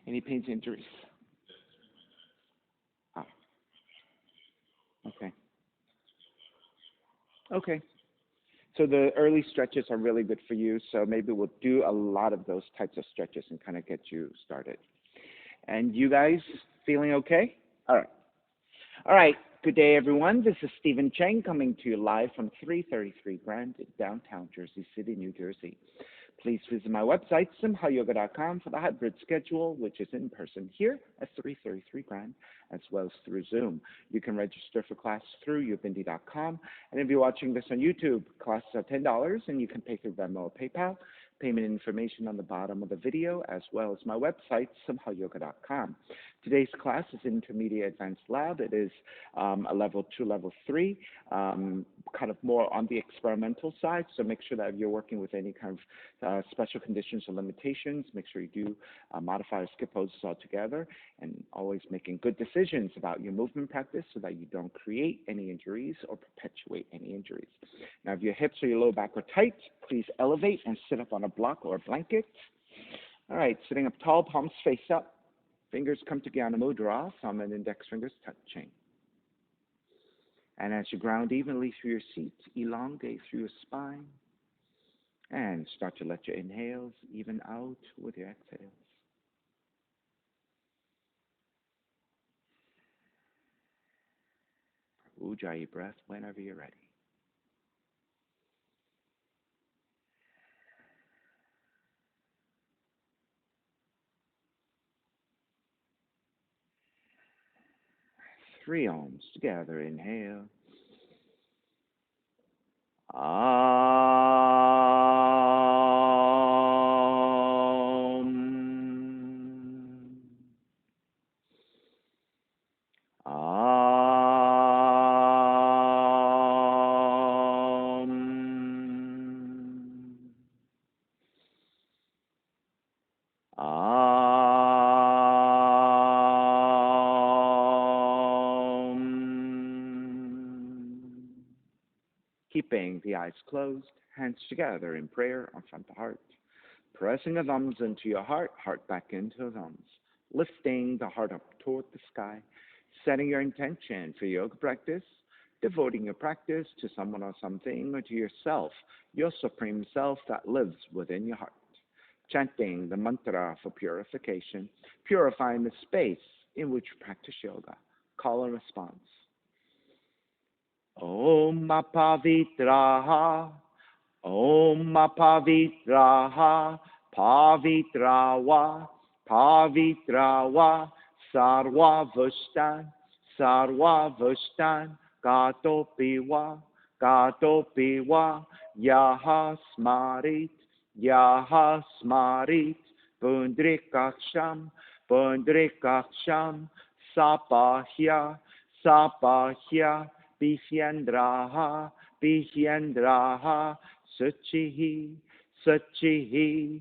Any pains, injuries? Ah, okay. Okay. So the early stretches are really good for you. So maybe we'll do a lot of those types of stretches and kind of get you started. And you guys feeling okay? All right. All right. Good day, everyone. This is Stephen Chang coming to you live from 333 Grand in downtown Jersey City, New Jersey. Please visit my website, simhayoga.com, for the hybrid schedule, which is in person here at 333 Grand, as well as through Zoom. You can register for class through ubindi.com. And if you're watching this on YouTube, classes are $10, and you can pay through Venmo or PayPal. Payment information on the bottom of the video, as well as my website, simhayoga.com. Today's class is Intermediate Advanced Lab. It is a level 2, level 3, kind of more on the experimental side. So make sure that if you're working with any kind of special conditions or limitations, make sure you do modify or skip poses altogether, and always making good decisions about your movement practice so that you don't create any injuries or perpetuate any injuries. Now, if your hips or your lower back are tight, please elevate and sit up on a block or a blanket. All right, sitting up tall, palms face up. Fingers come to Jnana Mudra, thumb and index fingers touching. And as you ground evenly through your seat, elongate through your spine. And start to let your inhales even out with your exhales. Ujjayi breath whenever you're ready. Three ohms together. Inhale. Keeping the eyes closed, hands together in prayer on front of the heart. Pressing the thumbs into your heart, heart back into the thumbs. Lifting the heart up toward the sky. Setting your intention for yoga practice. Devoting your practice to someone or something, or to yourself, your supreme self that lives within your heart. Chanting the mantra for purification, purifying the space in which you practice yoga. Call and response. Om Pavitraha, Om Pavitraha, Pavitrawa, Pavitrawa, Sarva Vushtan, Sarva Vushtan, Gato Piwa, Yaha Smarit, Yaha Smarit, Pundrikaksham, Pundrikaksham, Sapahya, Sapahya, Bihyendraha, Bihyendraha, Suchihi, Suchihi.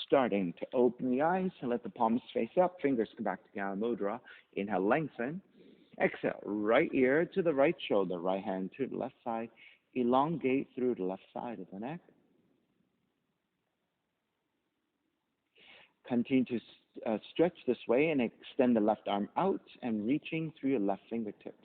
Starting to open the eyes and let the palms face up, fingers come back to Jnana Mudra. Inhale, lengthen. Exhale, right ear to the right shoulder, right hand to the left side. Elongate through the left side of the neck. Continue to stretch this way and extend the left arm out and reaching through your left fingertips.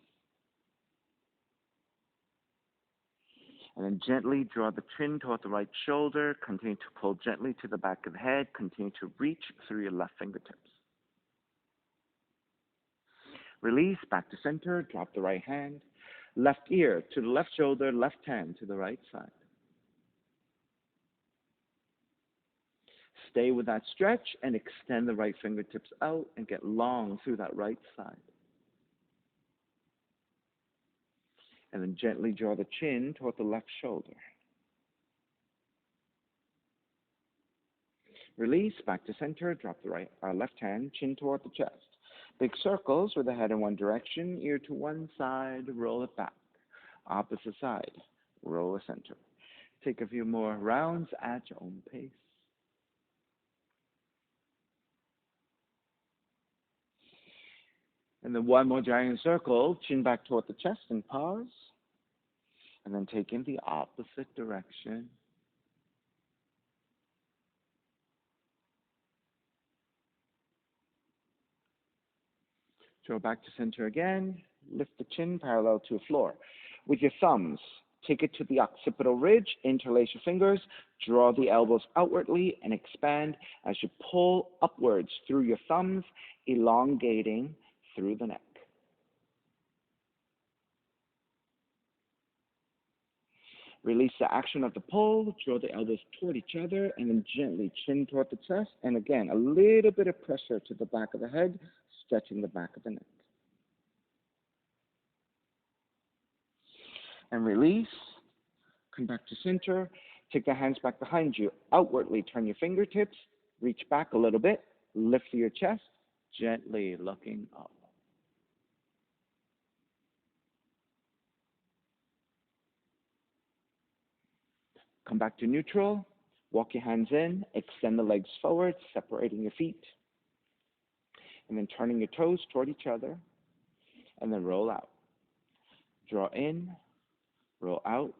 And then gently draw the chin toward the right shoulder. Continue to pull gently to the back of the head. Continue to reach through your left fingertips. Release back to center. Drop the right hand. Left ear to the left shoulder. Left hand to the right side. Stay with that stretch and extend the right fingertips out and get long through that right side. And then gently draw the chin toward the left shoulder. Release back to center. Drop the left hand, chin toward the chest. Big circles with the head in one direction, ear to one side, roll it back. Opposite side, roll the center. Take a few more rounds at your own pace. And then one more giant circle, chin back toward the chest and pause. And then take in the opposite direction. Draw back to center again. Lift the chin parallel to the floor. With your thumbs, take it to the occipital ridge, interlace your fingers, draw the elbows outwardly, and expand as you pull upwards through your thumbs, elongating through the neck. Release the action of the pull, draw the elbows toward each other, and then gently chin toward the chest. And again, a little bit of pressure to the back of the head, stretching the back of the neck. And release. Come back to center. Take the hands back behind you. Outwardly turn your fingertips. Reach back a little bit. Lift your chest, gently looking up. Come back to neutral. Walk your hands in. Extend the legs forward, separating your feet. And then turning your toes toward each other. And then roll out. Draw in. Roll out.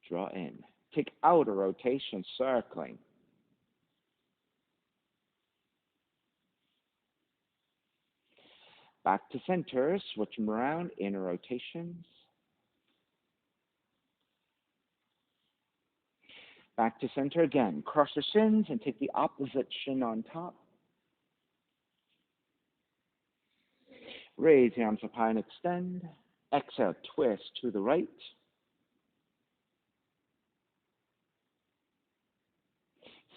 Draw in. Take outer rotation, circling. Back to center. Switch them around. Inner rotations. Back to center again. Cross your shins and take the opposite shin on top. Raise the arms up high and extend. Exhale, twist to the right.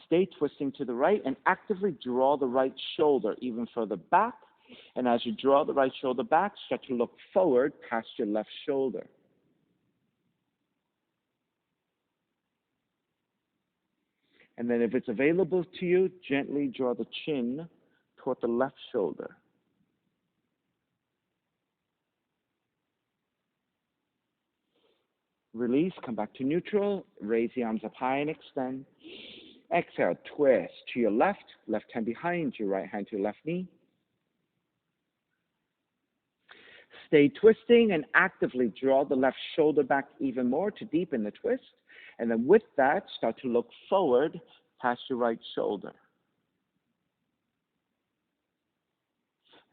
Stay twisting to the right and actively draw the right shoulder even further back. And as you draw the right shoulder back, start to look forward past your left shoulder. And then if it's available to you, gently draw the chin toward the left shoulder. Release, come back to neutral, raise the arms up high and extend. Exhale, twist to your left, left hand behind you, right hand to your left knee. Stay twisting and actively draw the left shoulder back even more to deepen the twist. And then with that, start to look forward past your right shoulder.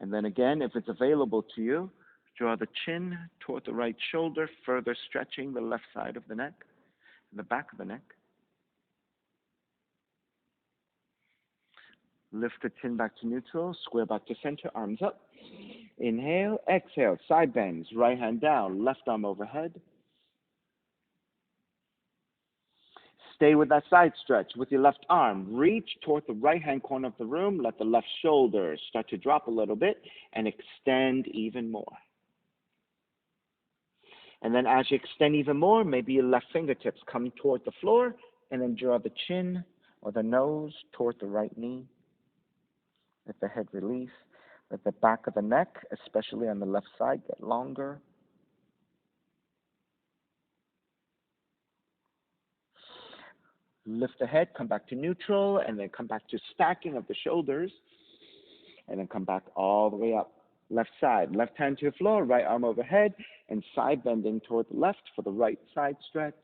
And then again, if it's available to you, draw the chin toward the right shoulder, further stretching the left side of the neck and the back of the neck. Lift the chin back to neutral, square back to center, arms up. Inhale, exhale, side bends, right hand down, left arm overhead. Stay with that side stretch with your left arm. Reach toward the right-hand corner of the room. Let the left shoulder start to drop a little bit and extend even more. And then as you extend even more, maybe your left fingertips come toward the floor and then draw the chin or the nose toward the right knee. Let the head release. Let the back of the neck, especially on the left side, get longer. Lift the head, come back to neutral, and then come back to stacking of the shoulders, and then come back all the way up. Left side, left hand to the floor, right arm overhead, and side bending toward the left for the right side stretch.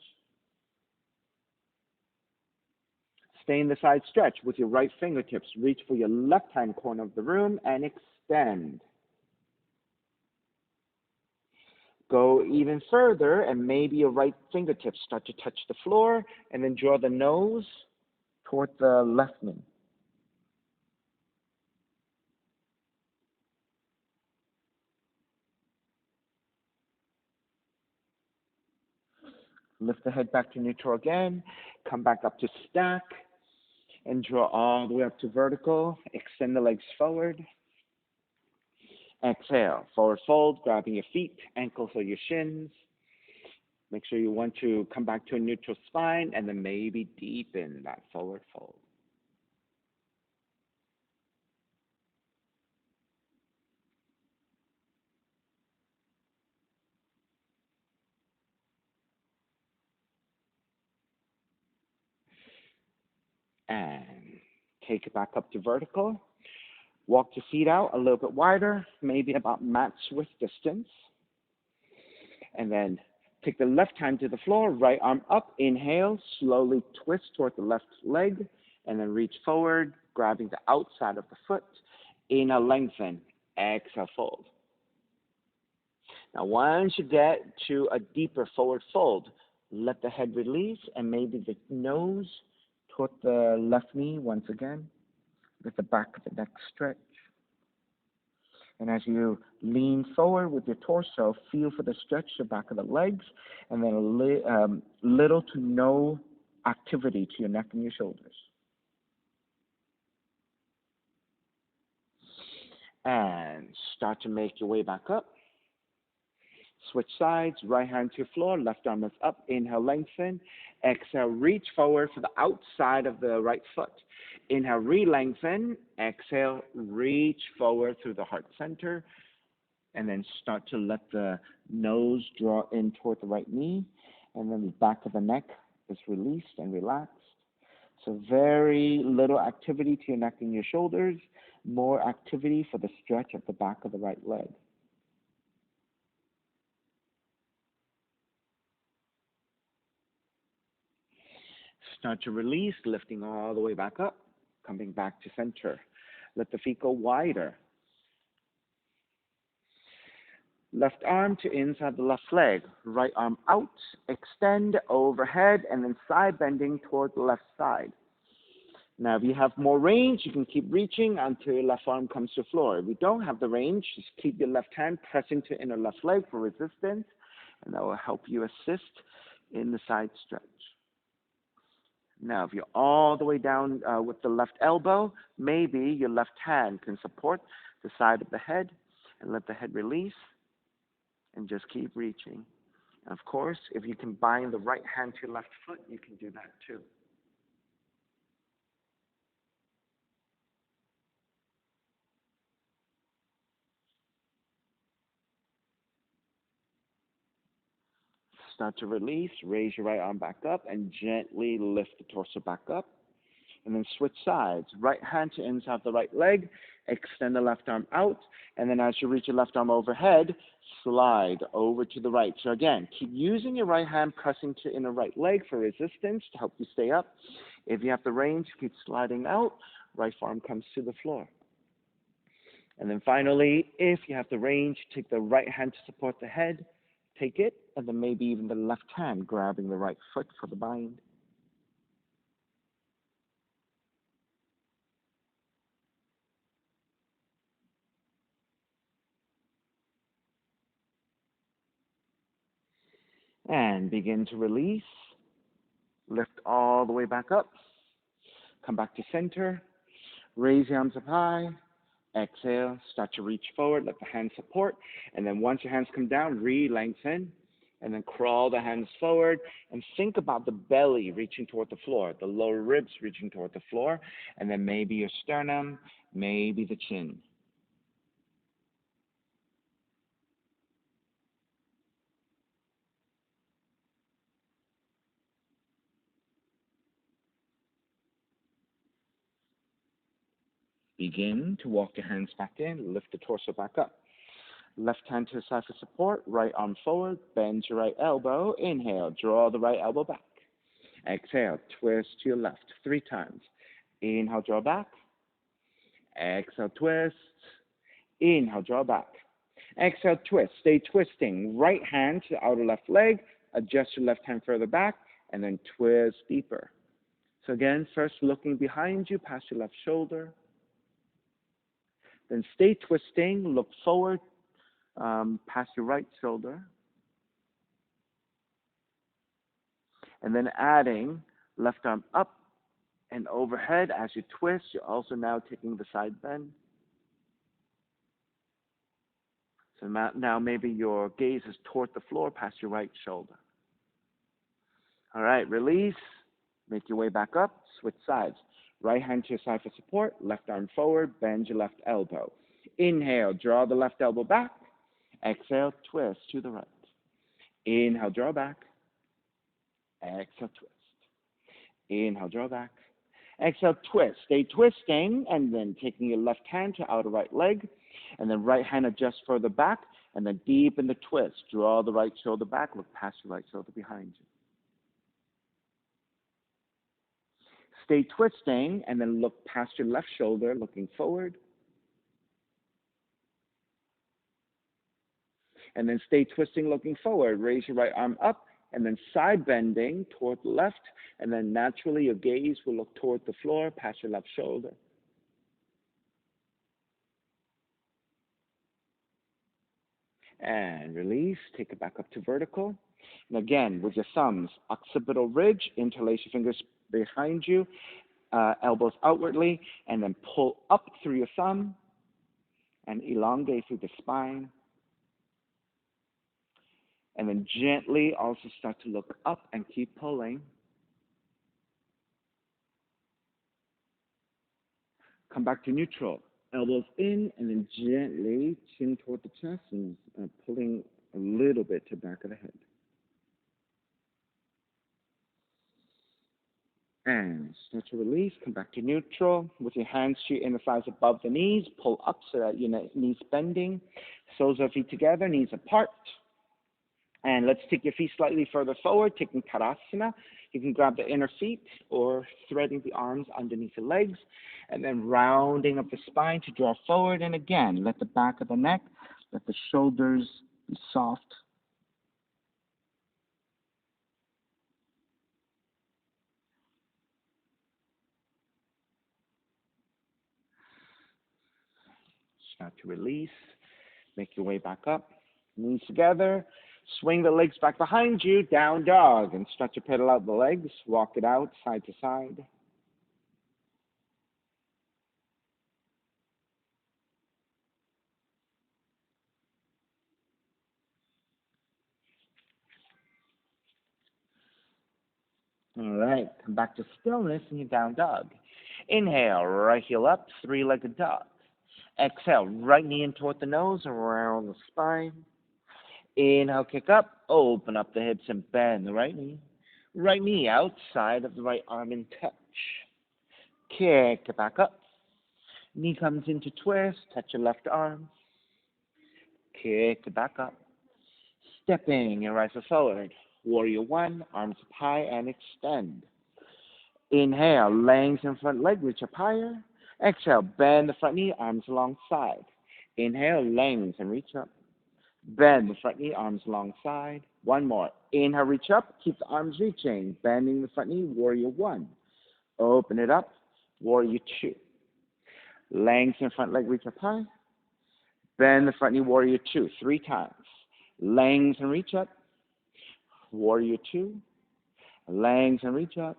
Stay in the side stretch with your right fingertips. Reach for your left hand corner of the room and extend. Go even further, and maybe your right fingertips start to touch the floor, and then draw the nose toward the left knee. Lift the head back to neutral again. Come back up to stack, and draw all the way up to vertical. Extend the legs forward. Exhale, forward fold, grabbing your feet, ankles or your shins. Make sure you want to come back to a neutral spine and then maybe deepen that forward fold. And take it back up to vertical. Walk your feet out a little bit wider, maybe about mat width distance. And then take the left hand to the floor, right arm up, inhale, slowly twist toward the left leg, and then reach forward, grabbing the outside of the foot. Inhale, lengthen. Exhale, fold. Now, once you get to a deeper forward fold, let the head release and maybe the nose toward the left knee once again. Let the back of the neck stretch. And as you lean forward with your torso, feel for the stretch the back of the legs, and then little to no activity to your neck and your shoulders. And start to make your way back up. Switch sides, right hand to your floor, left arm is up. Inhale, lengthen. Exhale, reach forward for the outside of the right foot. Inhale, re-lengthen. Exhale, reach forward through the heart center. And then start to let the nose draw in toward the right knee. And then the back of the neck is released and relaxed. So very little activity to your neck and your shoulders. More activity for the stretch of the back of the right leg. Start to release, lifting all the way back up, coming back to center. Let the feet go wider. Left arm to inside the left leg. Right arm out, extend overhead, and then side bending toward the left side. Now, if you have more range, you can keep reaching until your left arm comes to the floor. If you don't have the range, just keep your left hand pressing to inner left leg for resistance, and that will help you assist in the side stretch. Now, if you're all the way down with the left elbow, maybe your left hand can support the side of the head and let the head release and just keep reaching. And of course, if you can bind the right hand to your left foot, you can do that too. Start to release, raise your right arm back up, and gently lift the torso back up. And then switch sides. Right hand to inside the right leg, extend the left arm out, and then as you reach your left arm overhead, slide over to the right. So again, keep using your right hand pressing to inner right leg for resistance to help you stay up. If you have the range, keep sliding out. Right arm comes to the floor. And then finally, if you have the range, take the right hand to support the head, take it, and then maybe even the left hand grabbing the right foot for the bind. And begin to release. Lift all the way back up. Come back to center. Raise your arms up high. Exhale. Start to reach forward. Let the hands support. And then once your hands come down, re-lengthen. And then crawl the hands forward. And think about the belly reaching toward the floor. The lower ribs reaching toward the floor. And then maybe your sternum. Maybe the chin. Begin to walk your hands back in. Lift the torso back up. Left hand to the side for support. Right arm forward. Bend your right elbow. Inhale. Draw the right elbow back. Exhale. Twist to your left 3 times. Inhale. Draw back. Exhale. Twist. Inhale. Draw back. Exhale. Twist. Stay twisting. Right hand to the outer left leg. Adjust your left hand further back. And then twist deeper. So again, first looking behind you past your left shoulder. Then stay twisting, look forward past your right shoulder. And then adding left arm up and overhead as you twist. You're also now taking the side bend. So now maybe your gaze is toward the floor past your right shoulder. All right, release. Make your way back up. Switch sides. Right hand to your side for support. Left arm forward. Bend your left elbow. Inhale. Draw the left elbow back. Exhale. Twist to the right. Inhale. Draw back. Exhale. Twist. Inhale. Draw back. Exhale. Twist. Stay twisting. And then taking your left hand to outer right leg. And then right hand adjust further back. And then deepen the twist. Draw the right shoulder back. Look past your right shoulder behind you. Stay twisting and then look past your left shoulder, looking forward. And then stay twisting, looking forward. Raise your right arm up, and then side bending toward the left. And then naturally, your gaze will look toward the floor, past your left shoulder. And release. Take it back up to vertical. And again, with your thumbs, occipital ridge, interlace your fingers behind you, elbows outwardly, and then pull up through your thumb and elongate through the spine. And then gently also start to look up and keep pulling. Come back to neutral. Elbows in, and then gently chin toward the chest and pulling a little bit to the back of the head. And start to release. Come back to neutral. With your hands to your inner thighs above the knees, pull up so that your knees bending. Soles of feet together, knees apart. And let's take your feet slightly further forward, taking Tadasana. You can grab the inner feet or threading the arms underneath the legs, and then rounding up the spine to draw forward. And again, let the back of the neck, let the shoulders be soft. Start to release. Make your way back up. Knees together. Swing the legs back behind you, down dog, and stretch your pedal out the legs. Walk it out side to side. All right, come back to stillness in your down dog. Inhale, right heel up, three-legged dog. Exhale, right knee in toward the nose, around the spine. Inhale, kick up, open up the hips and bend the right knee. Right knee outside of the right arm in touch. Kick it back up. Knee comes into twist, touch your left arm. Kick it back up. Stepping your right foot forward. Warrior one, arms up high and extend. Inhale, lengthen front leg, reach up higher. Exhale, bend the front knee, arms alongside. Inhale, lengthen, reach up. Bend the front knee, arms alongside. One more. Inhale, reach up, keep the arms reaching. Bending the front knee, warrior one. Open it up, warrior two. Lengthen front leg, reach up high. Bend the front knee, warrior two, 3 times. Lengthen, reach up. Warrior two. Lengthen, reach up.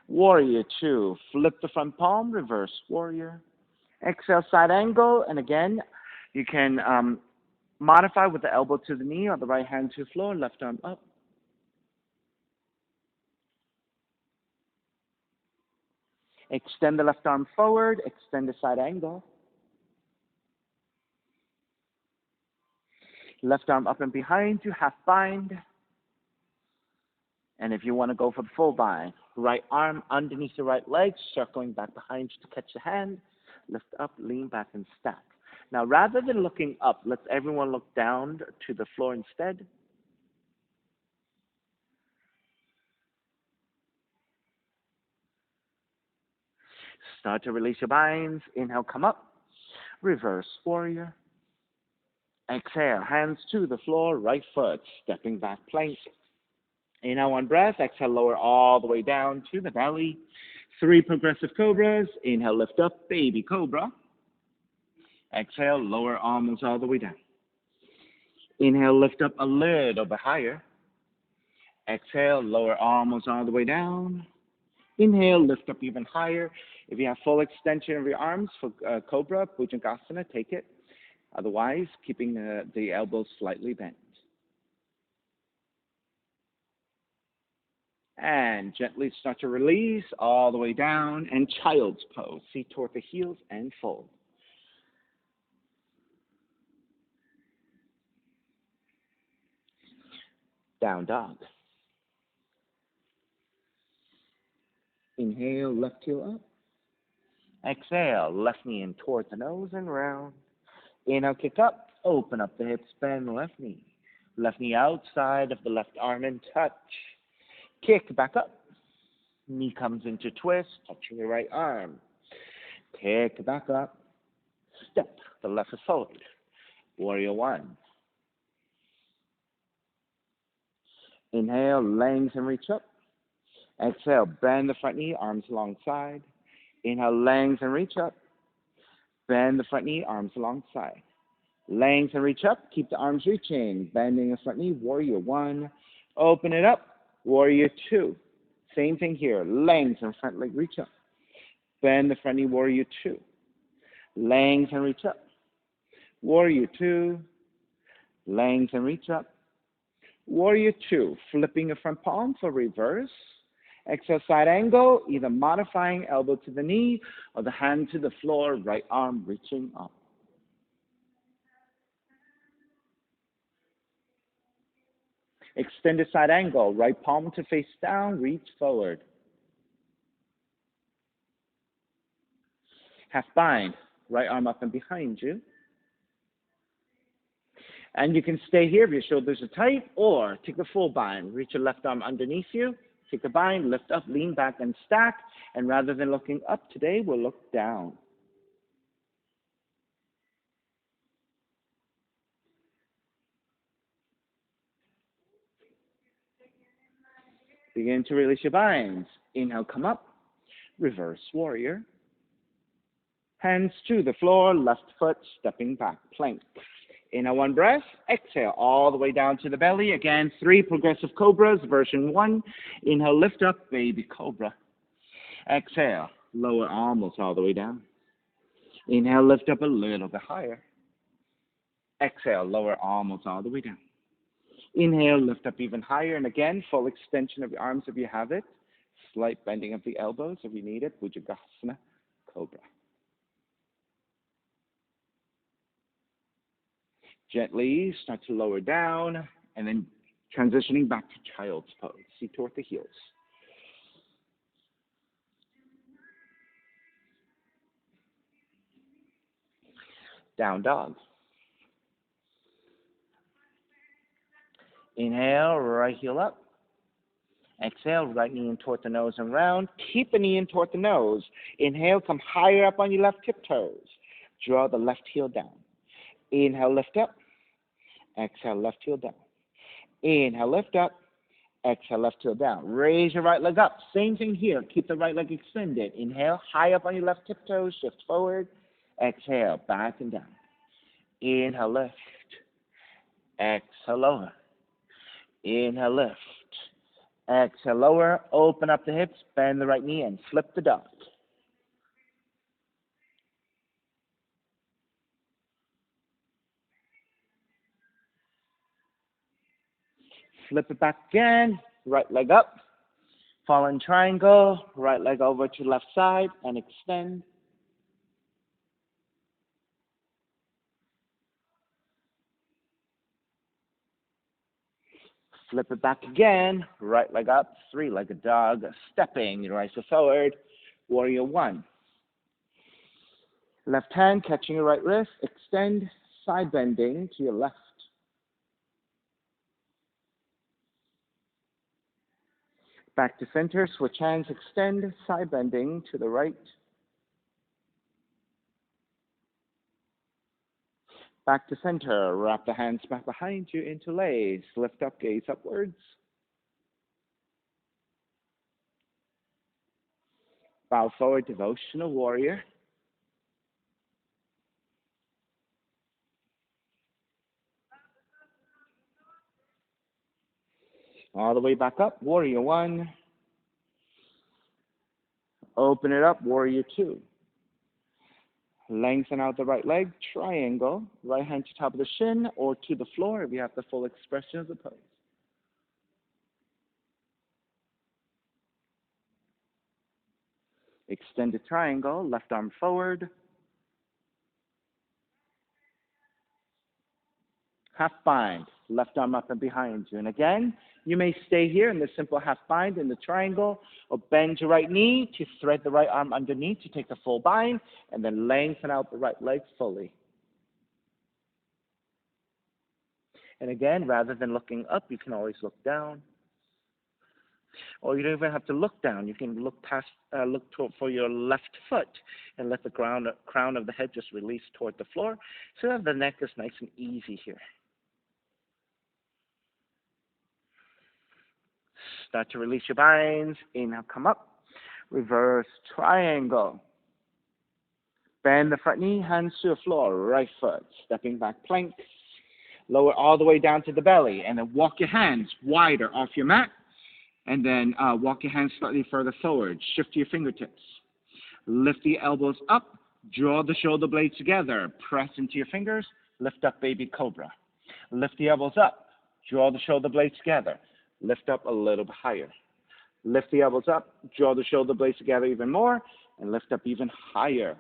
Warrior two. Flip the front palm, reverse warrior. Exhale, side angle. And again, you can modify with the elbow to the knee or the right hand to the floor, left arm up. Extend the left arm forward, extend the side angle. Left arm up and behind you, half bind. And if you want to go for the full bind, right arm underneath the right leg, circling back behind you to catch the hand. Lift up, lean back, and stack. Now, rather than looking up, let's everyone look down to the floor instead. Start to release your binds. Inhale, come up. Reverse warrior. Exhale, hands to the floor, right foot, stepping back plank. Inhale, one breath. Exhale, lower all the way down to the belly. 3 progressive cobras. Inhale, lift up, baby cobra. Exhale, lower almost all the way down. Inhale, lift up a little bit higher. Exhale, lower almost all the way down. Inhale, lift up even higher. If you have full extension of your arms for Cobra, Bhujangasana, take it. Otherwise, keeping the elbows slightly bent. And gently start to release all the way down and child's pose. Feet toward the heels and fold. Down dog. Inhale, left heel up. Exhale, left knee in towards the nose and round. Inhale, kick up, open up the hips, bend the left knee. Left knee outside of the left arm and touch. Kick back up. Knee comes into twist, touching the right arm. Kick back up. Step the left foot forward. Warrior one. Inhale, lengthen, reach up. Exhale, bend the front knee, arms alongside. Inhale, lengthen, reach up. Bend the front knee, arms alongside. Lengthen, reach up. Keep the arms reaching. Bending the front knee, warrior one. Open it up, warrior two. Same thing here. Lengthen, front leg, reach up. Bend the front knee, warrior two. Lengthen, reach up. Warrior two. Lengthen, reach up. Warrior two. Flipping the front palm for reverse. Exhale, side angle, either modifying elbow to the knee or the hand to the floor, right arm reaching up. Extended side angle, right palm to face down, reach forward. Half bind, right arm up and behind you. And you can stay here if your shoulders are tight, or take the full bind. Reach your left arm underneath you. Take the bind, lift up, lean back, and stack. And rather than looking up today, we'll look down. Begin to release your binds. Inhale, come up. Reverse warrior. Hands to the floor, left foot stepping back, plank. Inhale, one breath. Exhale, all the way down to the belly. Again, 3 progressive cobras, version 1. Inhale, lift up, baby cobra. Exhale, lower almost all the way down. Inhale, lift up a little bit higher. Exhale, lower almost all the way down. Inhale, lift up even higher. And again, full extension of your arms if you have it. Slight bending of the elbows if you need it. Bhujangasana, cobra. Gently start to lower down, and then transitioning back to child's pose. See toward the heels. Down dog. Inhale, right heel up. Exhale, right knee in toward the nose and round. Keep the knee in toward the nose. Inhale, come higher up on your left tiptoes. Draw the left heel down. Inhale, lift up. Exhale, left heel down. Inhale, lift up. Exhale, left heel down. Raise your right leg up. Same thing here. Keep the right leg extended. Inhale, high up on your left tiptoes. Shift forward. Exhale, back and down. Inhale, lift. Exhale, lower. Inhale, lift. Exhale, lower. Open up the hips. Bend the right knee and flip the dog. Flip it back again. Right leg up. Fallen triangle. Right leg over to left side and extend. Flip it back again. Right leg up. 3-legged dog. Stepping. Right foot forward. Warrior one. Left hand catching your right wrist. Extend. Side bending to your left. Back to center, switch hands, extend, side bending to the right. Back to center, wrap the hands back behind you, interlace, lift up, gaze upwards. Bow forward, devotional warrior. All the way back up, warrior one. Open it up, warrior two. Lengthen out the right leg, triangle, right hand to top of the shin or to the floor if you have the full expression of the pose. Extended triangle, left arm forward. Half bind, left arm up and behind you. And again, you may stay here in the simple half bind in the triangle, or bend your right knee to thread the right arm underneath to take the full bind, and then lengthen out the right leg fully. And again, rather than looking up, you can always look down. Or you don't even have to look down. You can look for your left foot and let the crown of the head just release toward the floor so that the neck is nice and easy here. Start to release your binds. Inhale, come up. Reverse triangle. Bend the front knee, hands to the floor, right foot. Stepping back plank. Lower all the way down to the belly. And then walk your hands wider off your mat. And then walk your hands slightly further forward. Shift your fingertips. Lift the elbows up. Draw the shoulder blades together. Press into your fingers. Lift up baby cobra. Lift the elbows up. Draw the shoulder blades together. Lift up a little bit higher. Lift the elbows up. Draw the shoulder blades together even more. And lift up even higher.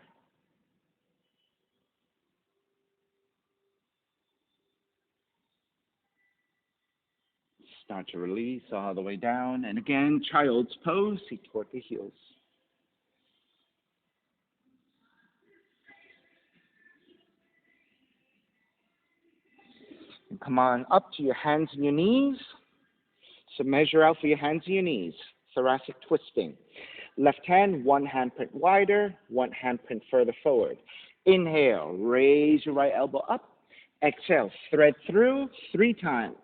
Start to release all the way down. And again, child's pose. Seat toward the heels. And come on up to your hands and your knees. So measure out for your hands and your knees. Thoracic twisting. Left hand, one handprint wider, one handprint further forward. Inhale, raise your right elbow up. Exhale, thread through 3 times.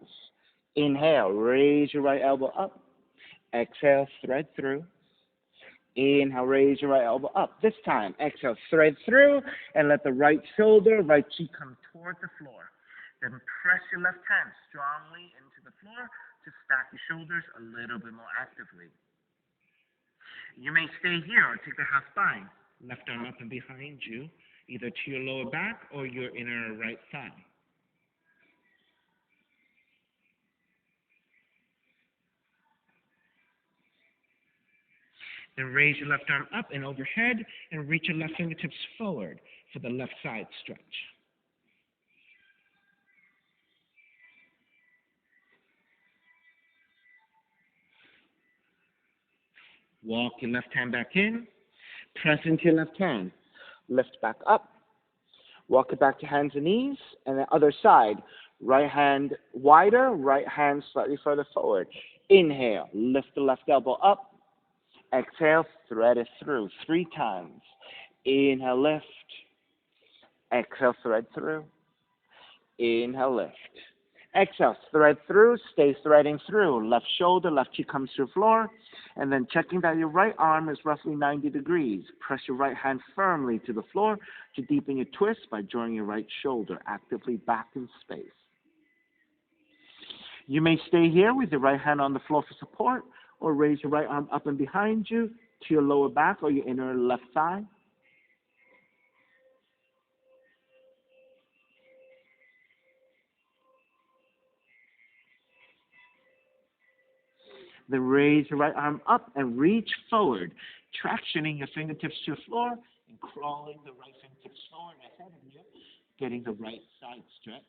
Inhale, raise your right elbow up. Exhale, thread through. Inhale, raise your right elbow up. This time, exhale, thread through, and let the right shoulder, right cheek come toward the floor. Then press your left hand strongly into the floor to stack your shoulders a little bit more actively. You may stay here or take the half bind. Left arm up and behind you, either to your lower back or your inner right thigh. Then raise your left arm up and overhead and reach your left fingertips forward for the left side stretch. Walk your left hand back in. Press into your left hand. Lift back up. Walk it back to hands and knees. And the other side. Right hand wider, right hand slightly further forward. Inhale. Lift the left elbow up. Exhale, thread it through 3 times. Inhale, lift. Exhale, thread through. Inhale, lift. Exhale, thread through, stay threading through. Left shoulder, left cheek comes to the floor. And then checking that your right arm is roughly 90 degrees. Press your right hand firmly to the floor to deepen your twist by drawing your right shoulder actively back in space. You may stay here with your right hand on the floor for support, or raise your right arm up and behind you to your lower back or your inner left thigh. Then raise your right arm up and reach forward, tractioning your fingertips to the floor and crawling the right fingertips forward ahead of you, getting the right side stretch.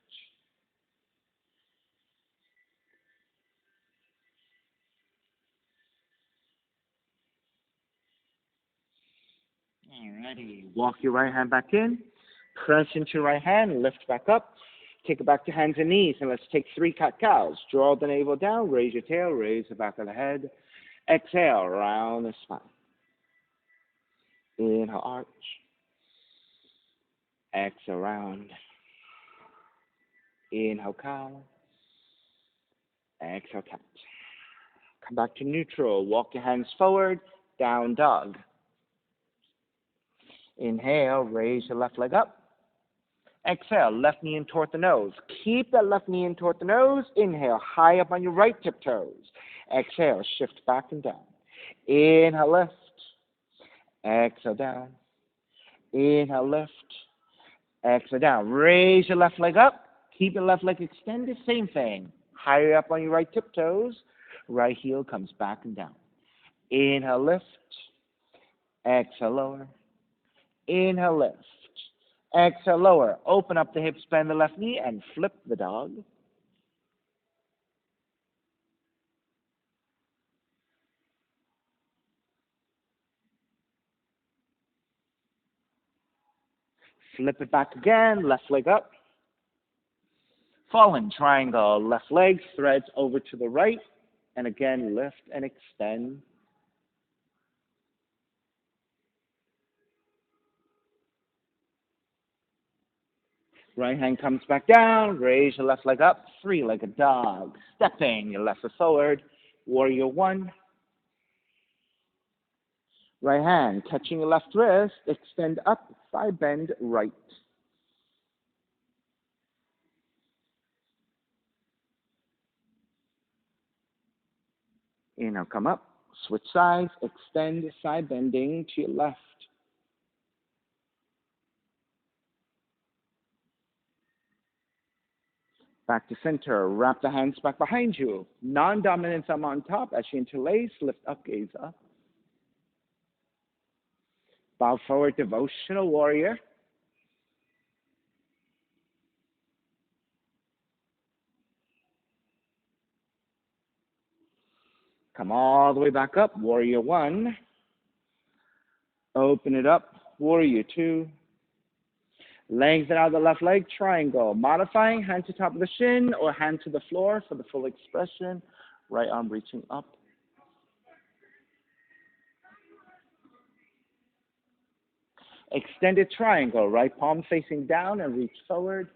Alrighty, walk your right hand back in, press into your right hand, lift back up, take it back to hands and knees, and let's take 3 cat-cows. Draw the navel down, raise your tail, raise the back of the head, exhale, round the spine. Inhale, arch, exhale, round, inhale, cow, exhale, cat. Come back to neutral, walk your hands forward, down dog. Inhale, raise your left leg up. Exhale, left knee in toward the nose. Keep that left knee in toward the nose. Inhale, high up on your right tiptoes. Exhale, shift back and down. Inhale, lift. Exhale, down. Inhale, lift. Exhale, down. Raise your left leg up. Keep your left leg extended. Same thing. Higher up on your right tiptoes. Right heel comes back and down. Inhale, lift. Exhale, lower. Inhale, lift. Exhale, lower. Open up the hips, bend the left knee, and flip the dog. Flip it back again, left leg up. Fallen triangle, left leg threads over to the right, and again, lift and extend. Right hand comes back down, raise your left leg up, 3-legged dog. Stepping your left foot forward, Warrior one. Right hand catching your left wrist, extend up, side bend right. Inhale, come up, switch sides, extend, side bending to your left. Back to center, wrap the hands back behind you. Non-dominant thumb on top as you interlace, lift up, gaze up. Bow forward, devotional warrior. Come all the way back up, warrior one. Open it up, warrior two. Lengthen out the left leg, triangle. Modifying, hand to top of the shin or hand to the floor for the full expression. Right arm reaching up. Extended triangle, right palm facing down and reach forward.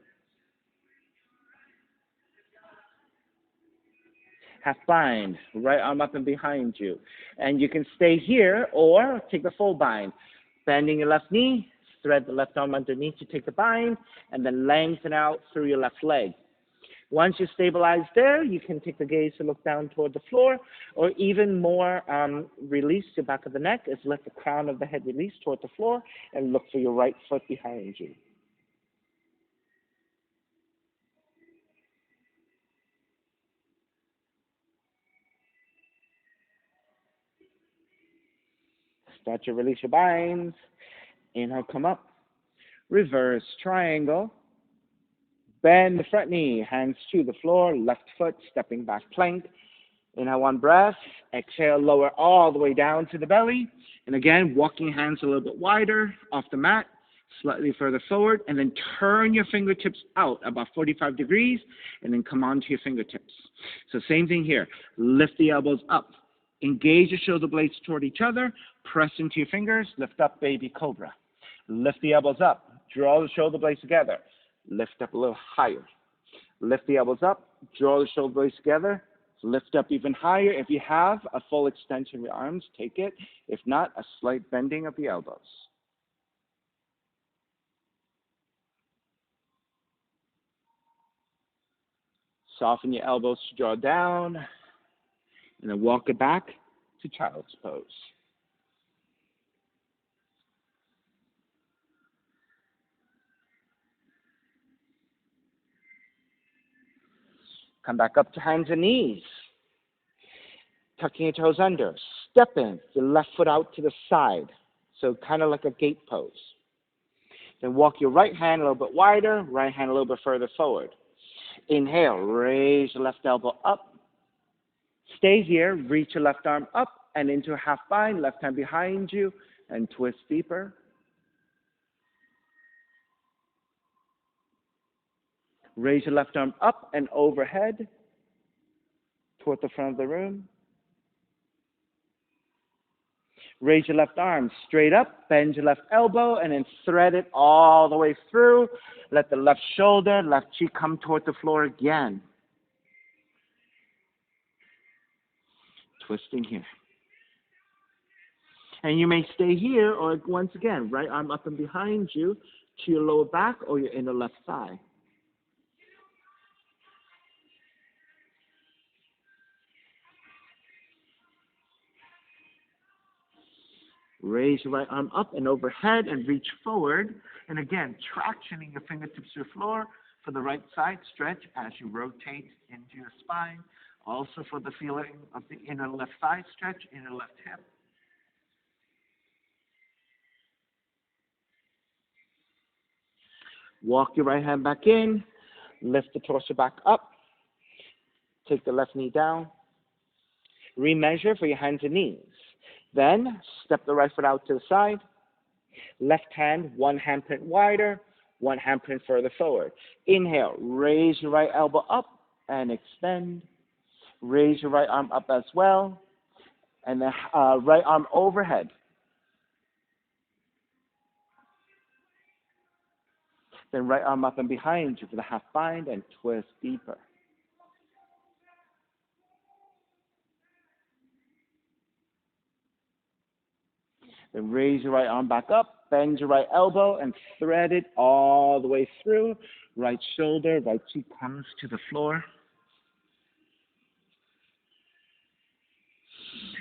Half bind, right arm up and behind you. And you can stay here or take the full bind. Bending your left knee, thread the left arm underneath to take the bind, and then lengthen out through your left leg. Once you stabilize there, you can take the gaze to look down toward the floor, or even more, release the back of the neck as let the crown of the head release toward the floor, and look for your right foot behind you. Start to release your binds. Inhale, come up. Reverse triangle. Bend the front knee, hands to the floor, left foot stepping back plank. Inhale, one breath. Exhale, lower all the way down to the belly. And again, walking hands a little bit wider off the mat, slightly further forward, and then turn your fingertips out about 45 degrees, and then come onto your fingertips. So same thing here. Lift the elbows up. Engage your shoulder blades toward each other. Press into your fingers. Lift up, baby cobra. Lift the elbows up. Draw the shoulder blades together. Lift up a little higher. Lift the elbows up. Draw the shoulder blades together. Lift up even higher. If you have a full extension of your arms, take it. If not, a slight bending of the elbows. Soften your elbows to draw down. And then walk it back to child's pose. Come back up to hands and knees. Tucking your toes under. Step in, your left foot out to the side. So kind of like a gate pose. Then walk your right hand a little bit wider, right hand a little bit further forward. Inhale, raise your left elbow up. Stay here, reach your left arm up and into a half bind, left hand behind you, and twist deeper. Raise your left arm up and overhead toward the front of the room. Raise your left arm straight up, bend your left elbow, and then thread it all the way through. Let the left shoulder, left cheek come toward the floor again. Twisting here. And you may stay here, or once again, right arm up and behind you to your lower back or your inner left thigh. Raise your right arm up and overhead and reach forward. And again, tractioning your fingertips to the floor for the right side stretch as you rotate into your spine. Also for the feeling of the inner left thigh stretch, inner left hip. Walk your right hand back in. Lift the torso back up. Take the left knee down. Remeasure for your hands and knees. Then, step the right foot out to the side. Left hand, one handprint wider, one handprint further forward. Inhale, raise your right elbow up and extend. Raise your right arm up as well. And then right arm overhead. Then right arm up and behind you for the half bind and twist deeper. Then raise your right arm back up, bend your right elbow, and thread it all the way through. Right shoulder, right cheek comes to the floor.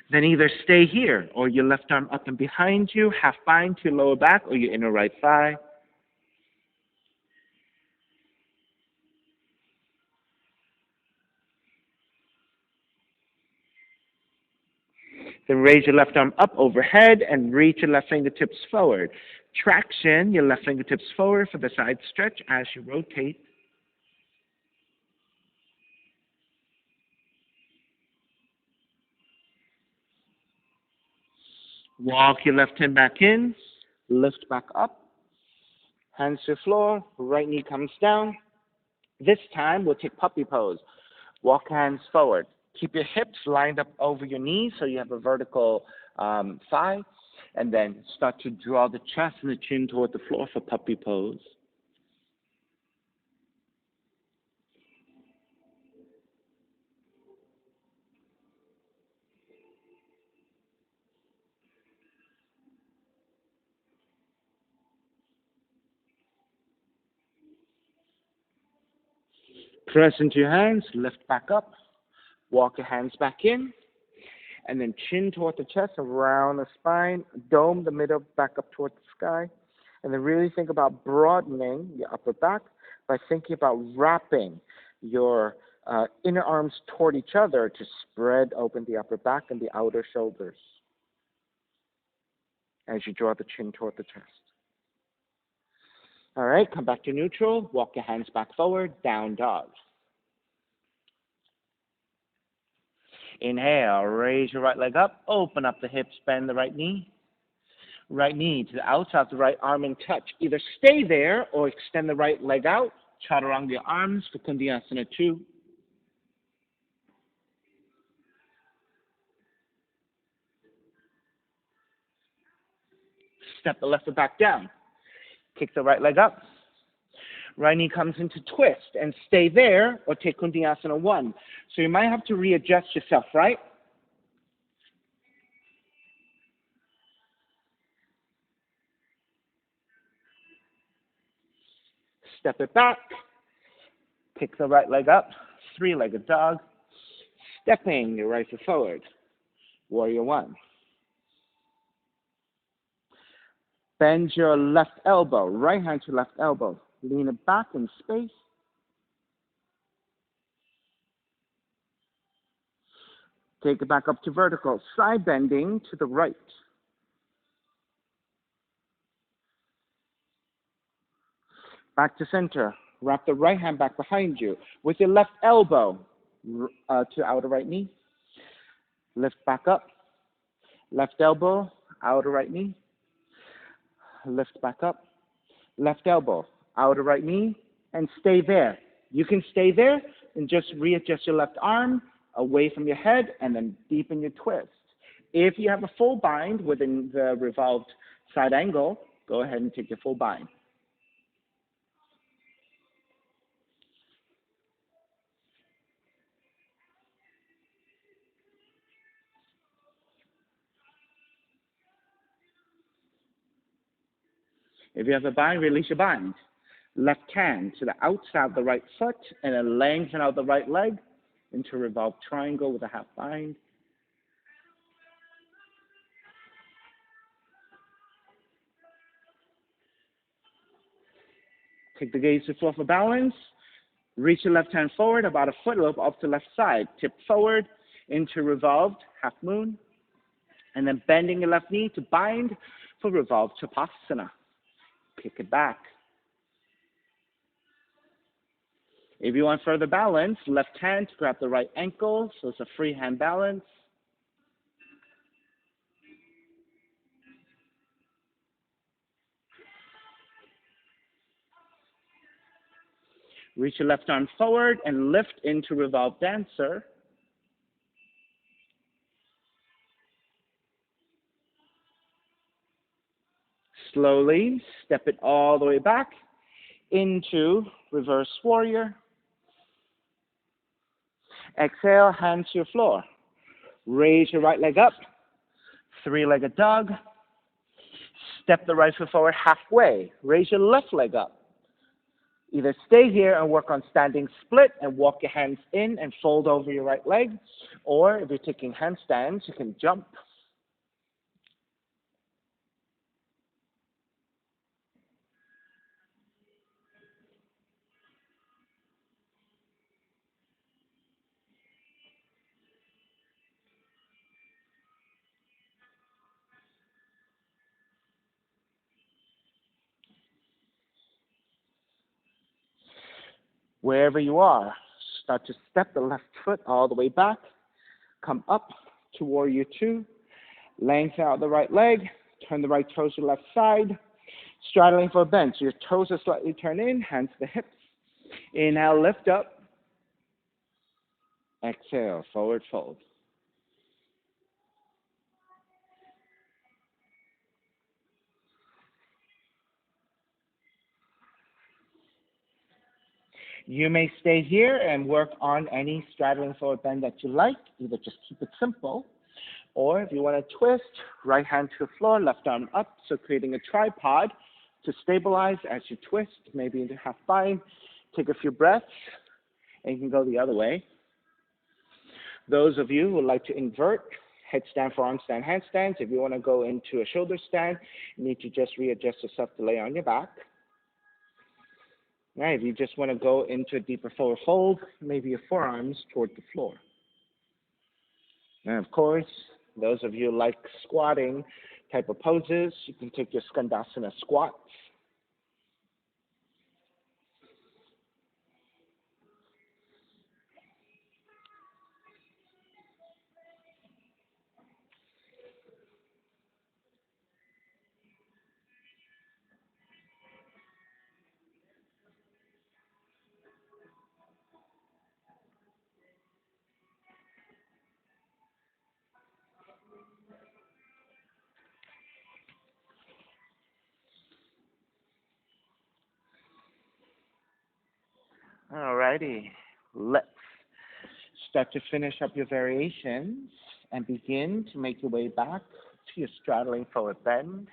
Then either stay here, or your left arm up and behind you, half bind to your lower back, or your inner right thigh. Then raise your left arm up overhead and reach your left fingertips forward. Traction your left fingertips forward for the side stretch as you rotate. Walk your left hand back in, lift back up, hands to the floor, right knee comes down. This time we'll take puppy pose. Walk hands forward. Keep your hips lined up over your knees so you have a vertical thigh. And then start to draw the chest and the chin toward the floor for puppy pose. Press into your hands, lift back up. Walk your hands back in. And then chin toward the chest, around the spine, dome the middle back up toward the sky. And then really think about broadening your upper back by thinking about wrapping your inner arms toward each other to spread open the upper back and the outer shoulders as you draw the chin toward the chest. All right, come back to neutral. Walk your hands back forward, down dog. Inhale, raise your right leg up, open up the hips, bend the right knee. Right knee to the outside of the right arm and touch. Either stay there or extend the right leg out. Chaturanga your arms for Kundiyasana 2. Step the left foot back down. Kick the right leg up. Right knee comes into twist and stay there or take Kundiyasana 1. So you might have to readjust yourself, right? Step it back. Kick the right leg up. Three-legged dog. Stepping your right foot forward. Warrior 1. Bend your left elbow, right hand to left elbow. Lean it back in space. Take it back up to vertical. Side bending to the right. Back to center. Wrap the right hand back behind you. With your left elbow to outer right knee. Lift back up. Left elbow, outer right knee. Lift back up. Left elbow, outer right knee. And stay there. You can stay there and just readjust your left arm away from your head and then deepen your twist. If you have a full bind within the revolved side angle, go ahead and take your full bind. If you have a bind, release your bind. Left hand to the outside of the right foot and then lengthen out the right leg into a revolved triangle with a half bind. Take the gaze to the floor for balance. Reach your left hand forward about a foot loop off the left side. Tip forward into revolved half moon. And then bending your left knee to bind for revolved Shavasana. Kick it back. If you want further balance, left hand to grab the right ankle, so it's a free hand balance. Reach your left arm forward and lift into revolved dancer. Slowly step it all the way back into reverse warrior. Exhale, hands to your floor. Raise your right leg up, three-legged dog. Step the right foot forward halfway. Raise your left leg up. Either stay here and work on standing split and walk your hands in and fold over your right leg, or if you're taking handstands, you can jump. Wherever you are, start to step the left foot all the way back. Come up to warrior two. Lengthen out the right leg. Turn the right toes to the left side. Straddling for a bend. So your toes are slightly turned in. Hands to the hips. Inhale, lift up. Exhale, forward fold. You may stay here and work on any straddling forward bend that you like. Either just keep it simple, or if you want to twist, right hand to the floor, left arm up, so creating a tripod to stabilize as you twist, maybe into half bind. Take a few breaths, and you can go the other way. Those of you who would like to invert, headstand, forearm stand, handstands. If you want to go into a shoulder stand, you need to just readjust yourself to lay on your back. Right, if you just want to go into a deeper forward fold, maybe your forearms toward the floor. And of course, those of you who like squatting type of poses, you can take your Skandasana squats. Alrighty, let's start to finish up your variations and begin to make your way back to your straddling forward bend.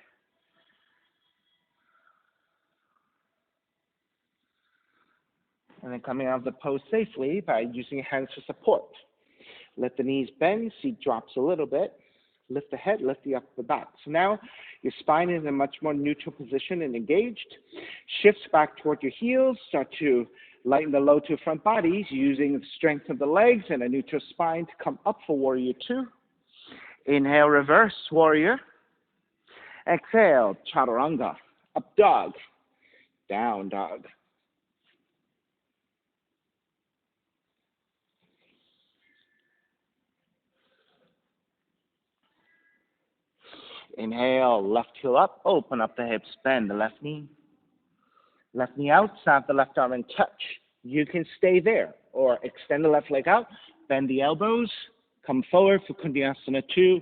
And then coming out of the pose safely by using your hands for support. Let the knees bend, seat drops a little bit. Lift the head, lift the upper back. So now your spine is in a much more neutral position and engaged. Shifts back toward your heels. Start to lighten the load to front bodies using the strength of the legs and a neutral spine to come up for warrior two. Inhale, reverse warrior. Exhale, chaturanga. Up dog. Down dog. Inhale, left heel up, open up the hips, bend the left knee. Left knee out, snap the left arm and touch. You can stay there or extend the left leg out, bend the elbows, come forward for Kundiyasana 2.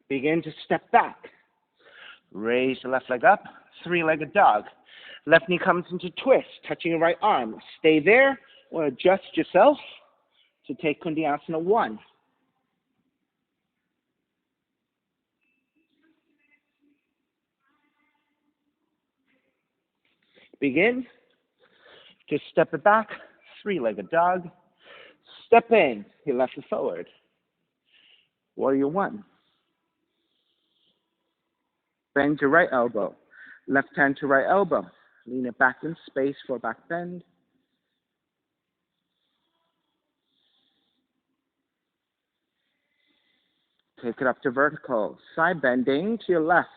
Begin to step back. Raise the left leg up, three-legged dog. Left knee comes into twist, touching your right arm. Stay there or adjust yourself to take Kundiyasana 1. Begin to step it back, three-legged dog. Step in, your left foot forward. Warrior 1. Bend your right elbow. Left hand to right elbow. Lean it back in space for back bend. Take it up to vertical. Side bending to your left.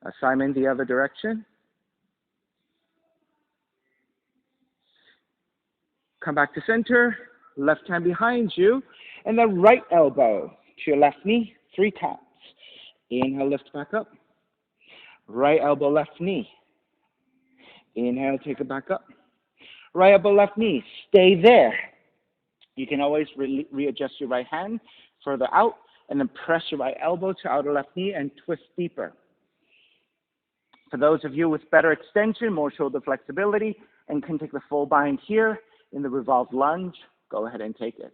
Assignment the other direction. Come back to center. Left hand behind you. And then right elbow to your left knee. 3 taps. Inhale, lift back up. Right elbow, left knee. Inhale, take it back up. Right elbow, left knee. Stay there. You can always readjust your right hand further out and then press your right elbow to outer left knee and twist deeper. For those of you with better extension, more shoulder flexibility, and can take the full bind here in the revolved lunge. Go ahead and take it.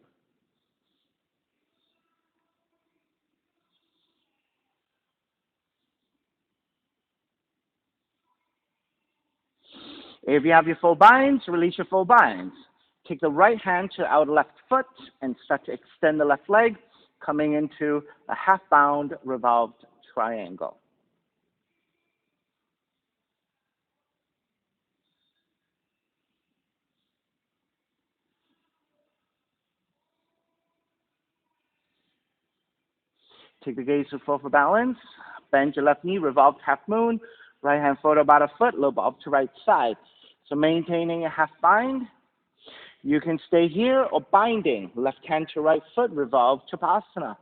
If you have your full binds, release your full binds. Take the right hand to the outer left foot and start to extend the left leg, coming into a half bound revolved triangle. Take the gaze to full for balance. Bend your left knee, revolved half moon. Right hand forward about a foot, lobe up to right side. So maintaining a half bind. You can stay here or binding. Left hand to right foot, revolve Chapasana.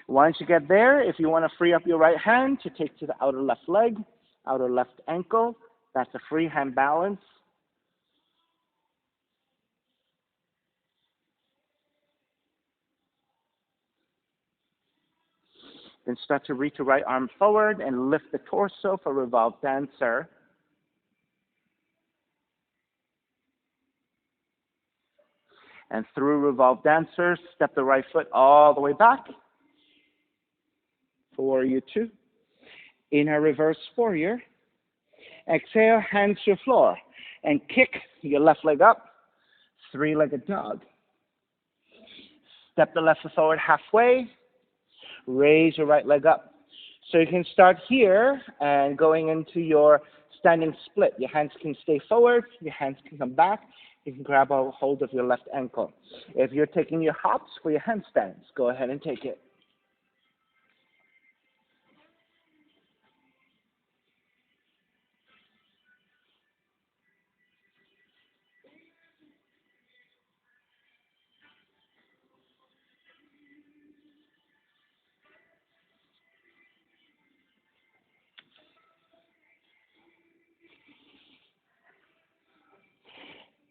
Once you get there, if you want to free up your right hand to take to the outer left leg, outer left ankle, that's a free hand balance. Then start to reach your right arm forward and lift the torso for revolved dancer. And through revolved dancer, step the right foot all the way back for warrior two. Inhale, reverse warrior. Exhale, hands to the floor. And kick your left leg up, three-legged dog. Step the left foot forward halfway. Raise your right leg up. So you can start here and going into your standing split. Your hands can stay forward. Your hands can come back. You can grab a hold of your left ankle. If you're taking your hops for your handstands, go ahead and take it.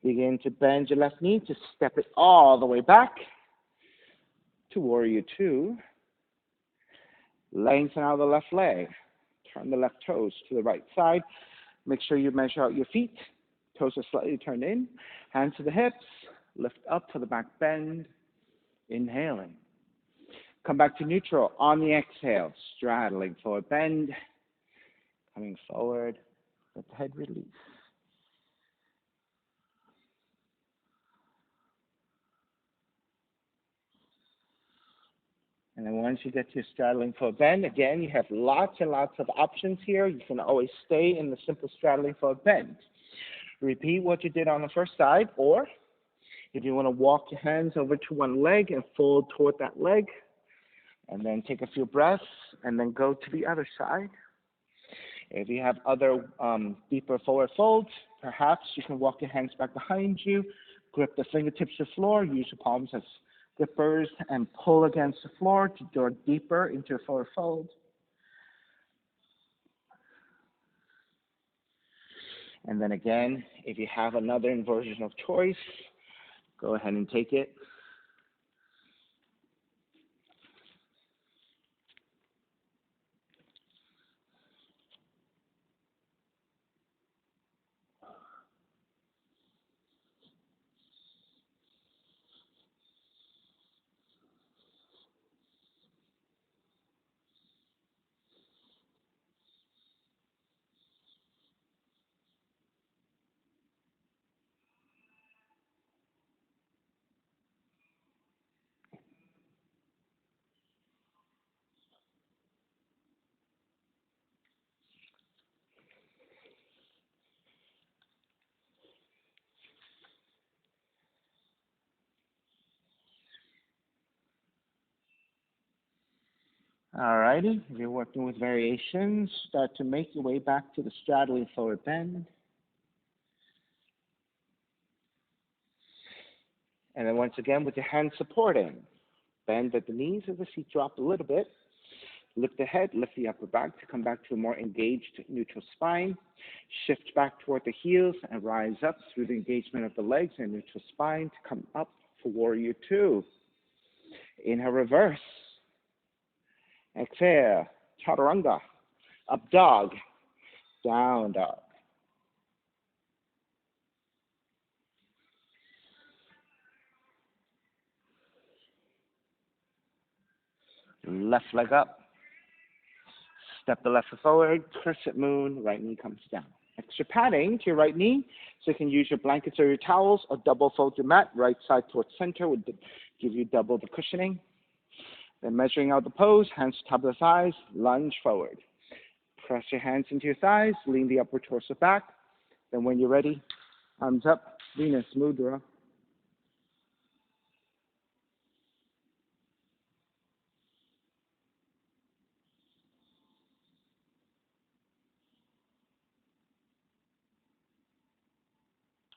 Begin to bend your left knee to step it all the way back to warrior two. Lengthen out the left leg. Turn the left toes to the right side. Make sure you measure out your feet. Toes are slightly turned in. Hands to the hips. Lift up for the back bend. Inhaling. Come back to neutral on the exhale. Straddling forward bend. Coming forward. Let the head release. And then once you get to your straddling forward bend, again, you have lots and lots of options here. You can always stay in the simple straddling forward bend. Repeat what you did on the first side, or if you want to walk your hands over to one leg and fold toward that leg, and then take a few breaths, and then go to the other side. If you have other deeper forward folds, perhaps you can walk your hands back behind you, grip the fingertips to the floor, use your palms as grippers, and pull against the floor to draw deeper into a forward fold. And then again, if you have another inversion of choice, go ahead and take it. Alrighty, if you're working with variations, start to make your way back to the straddling forward bend. And then once again, with your hands supporting, bend at the knees as the feet drop a little bit. Lift the head, lift the upper back to come back to a more engaged neutral spine. Shift back toward the heels and rise up through the engagement of the legs and neutral spine to come up for warrior two. Inhale, reverse. Exhale, chaturanga, up dog, down dog. Left leg up. Step the left foot forward, crescent moon, right knee comes down. Extra padding to your right knee, so you can use your blankets or your towels, or double fold your mat, right side towards center would give you double the cushioning. Then measuring out the pose, hands to top of the thighs, lunge forward. Press your hands into your thighs, lean the upper torso back. Then when you're ready, arms up, Venus Mudra.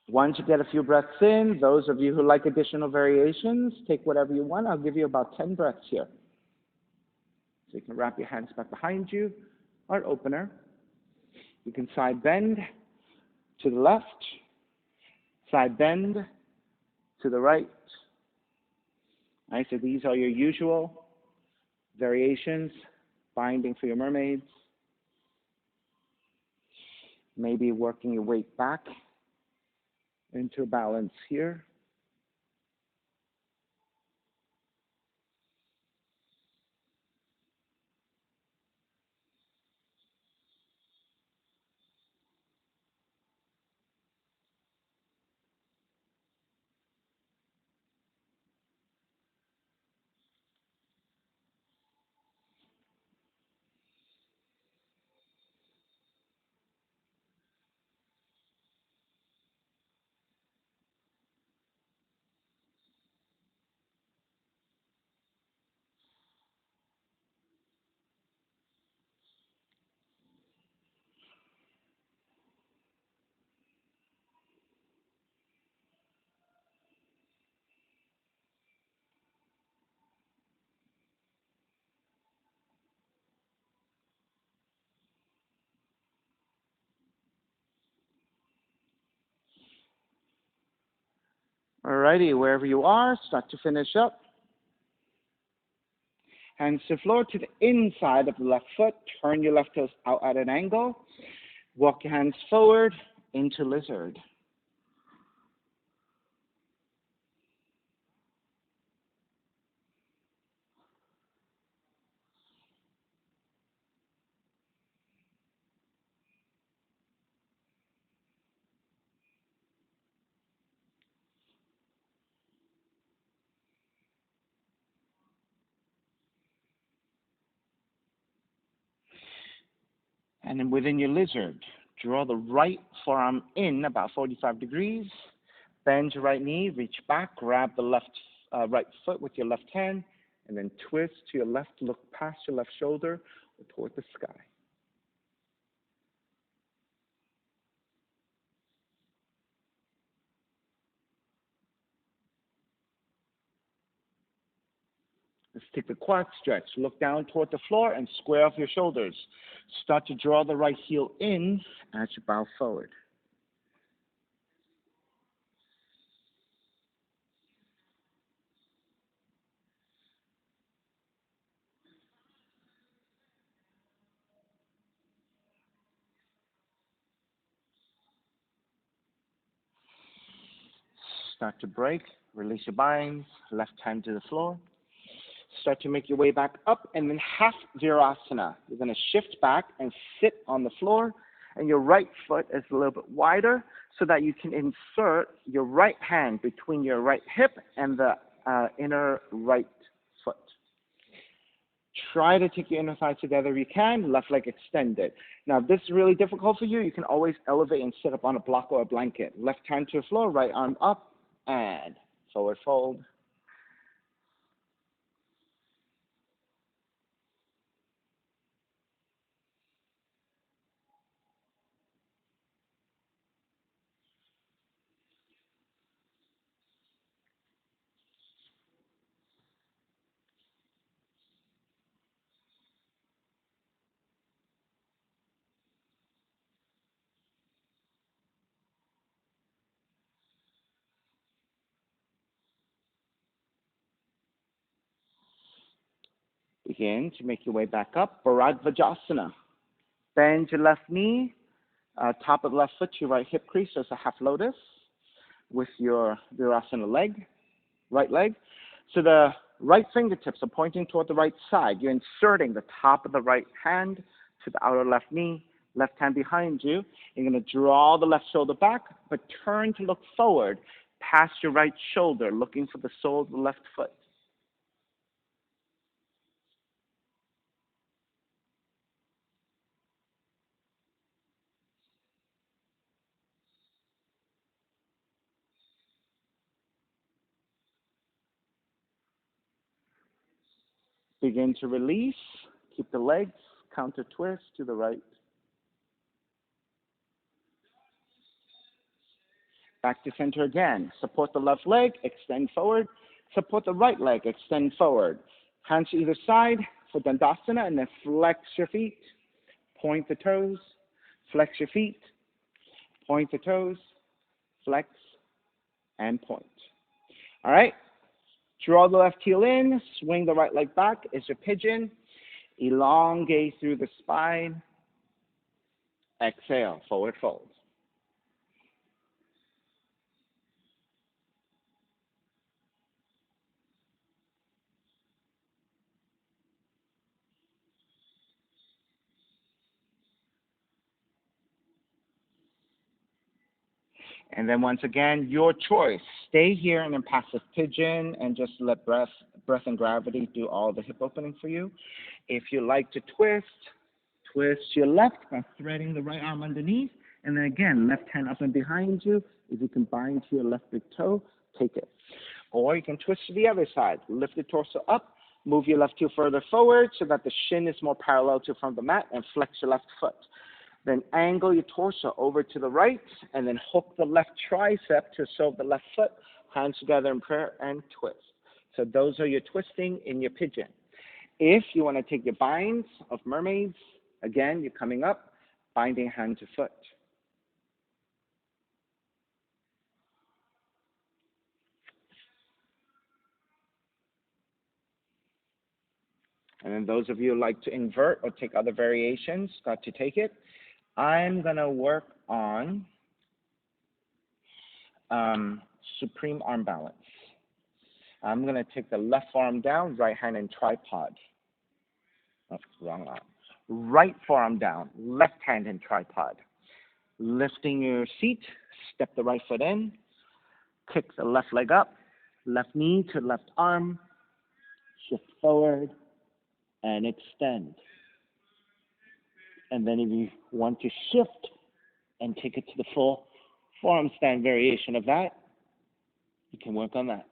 Once you get a few breaths in, those of you who like additional variations, take whatever you want. I'll give you about 10 breaths here. So you can wrap your hands back behind you, or opener. You can side bend to the left, side bend to the right. All right, so these are your usual variations, binding for your mermaids. Maybe working your weight back into a balance here. Alrighty, wherever you are, start to finish up. Hands to the floor to the inside of the left foot. Turn your left toes out at an angle. Walk your hands forward into lizard. And then within your lizard, draw the right forearm in about 45 degrees. Bend your right knee, reach back, grab the right foot with your left hand, and then twist to your left, look past your left shoulder or toward the sky. Let's take the quad stretch. Look down toward the floor and square off your shoulders. Start to draw the right heel in as you bow forward. Start to break. Release your binds. Left hand to the floor. Start to make your way back up, and then half Virasana. You're going to shift back and sit on the floor, and your right foot is a little bit wider so that you can insert your right hand between your right hip and the inner right foot. Try to take your inner thighs together if you can, left leg extended. Now, if this is really difficult for you, you can always elevate and sit up on a block or a blanket. Left hand to the floor, right arm up, and forward fold. Begin to make your way back up. Bharadvajasana. Bend your left knee, top of the left foot to your right hip crease, so it's a half lotus with your Virasana leg, right leg. So the Right fingertips are pointing toward the right side. You're inserting the top of the right hand to the outer left knee, left hand behind you. You're going to draw the left shoulder back, but turn to look forward past your right shoulder, looking for the sole of the left foot. Begin to release. Keep the legs, counter twist to the right. Back to center again. Support the left leg, extend forward. Support the right leg, extend forward. Hands to either side for Dandasana, and then flex your feet. Point the toes, flex your feet, point the toes, flex, and point. All right? Draw the left heel in, swing the right leg back as your pigeon. Elongate through the spine. Exhale, forward fold. And then once again, your choice. Stay here in a passive pigeon and just let breath and gravity do all the hip opening for you. If you like to twist, twist your left by threading the right arm underneath. And then again, left hand up and behind you. If you can bind to your left big toe, take it. Or you can twist to the other side. Lift the torso up, move your left heel further forward so that the shin is more parallel to from the mat, and flex your left foot. Then angle your torso over to the right, and then hook the left tricep to serve the left foot, hands together in prayer, and twist. So those are your twisting in your pigeon. If you want to take your binds of mermaids, again, you're coming up, binding hand to foot. And then those of you who like to invert or take other variations, got to take it. I'm going to work on supreme arm balance. I'm going to take the left forearm down, right hand in tripod. Oh, wrong arm. Right forearm down, left hand in tripod. Lifting your seat, step the right foot in, kick the left leg up, left knee to left arm, shift forward, and extend. And then if you want to shift and take it to the full forearm stand variation of that, you can work on that.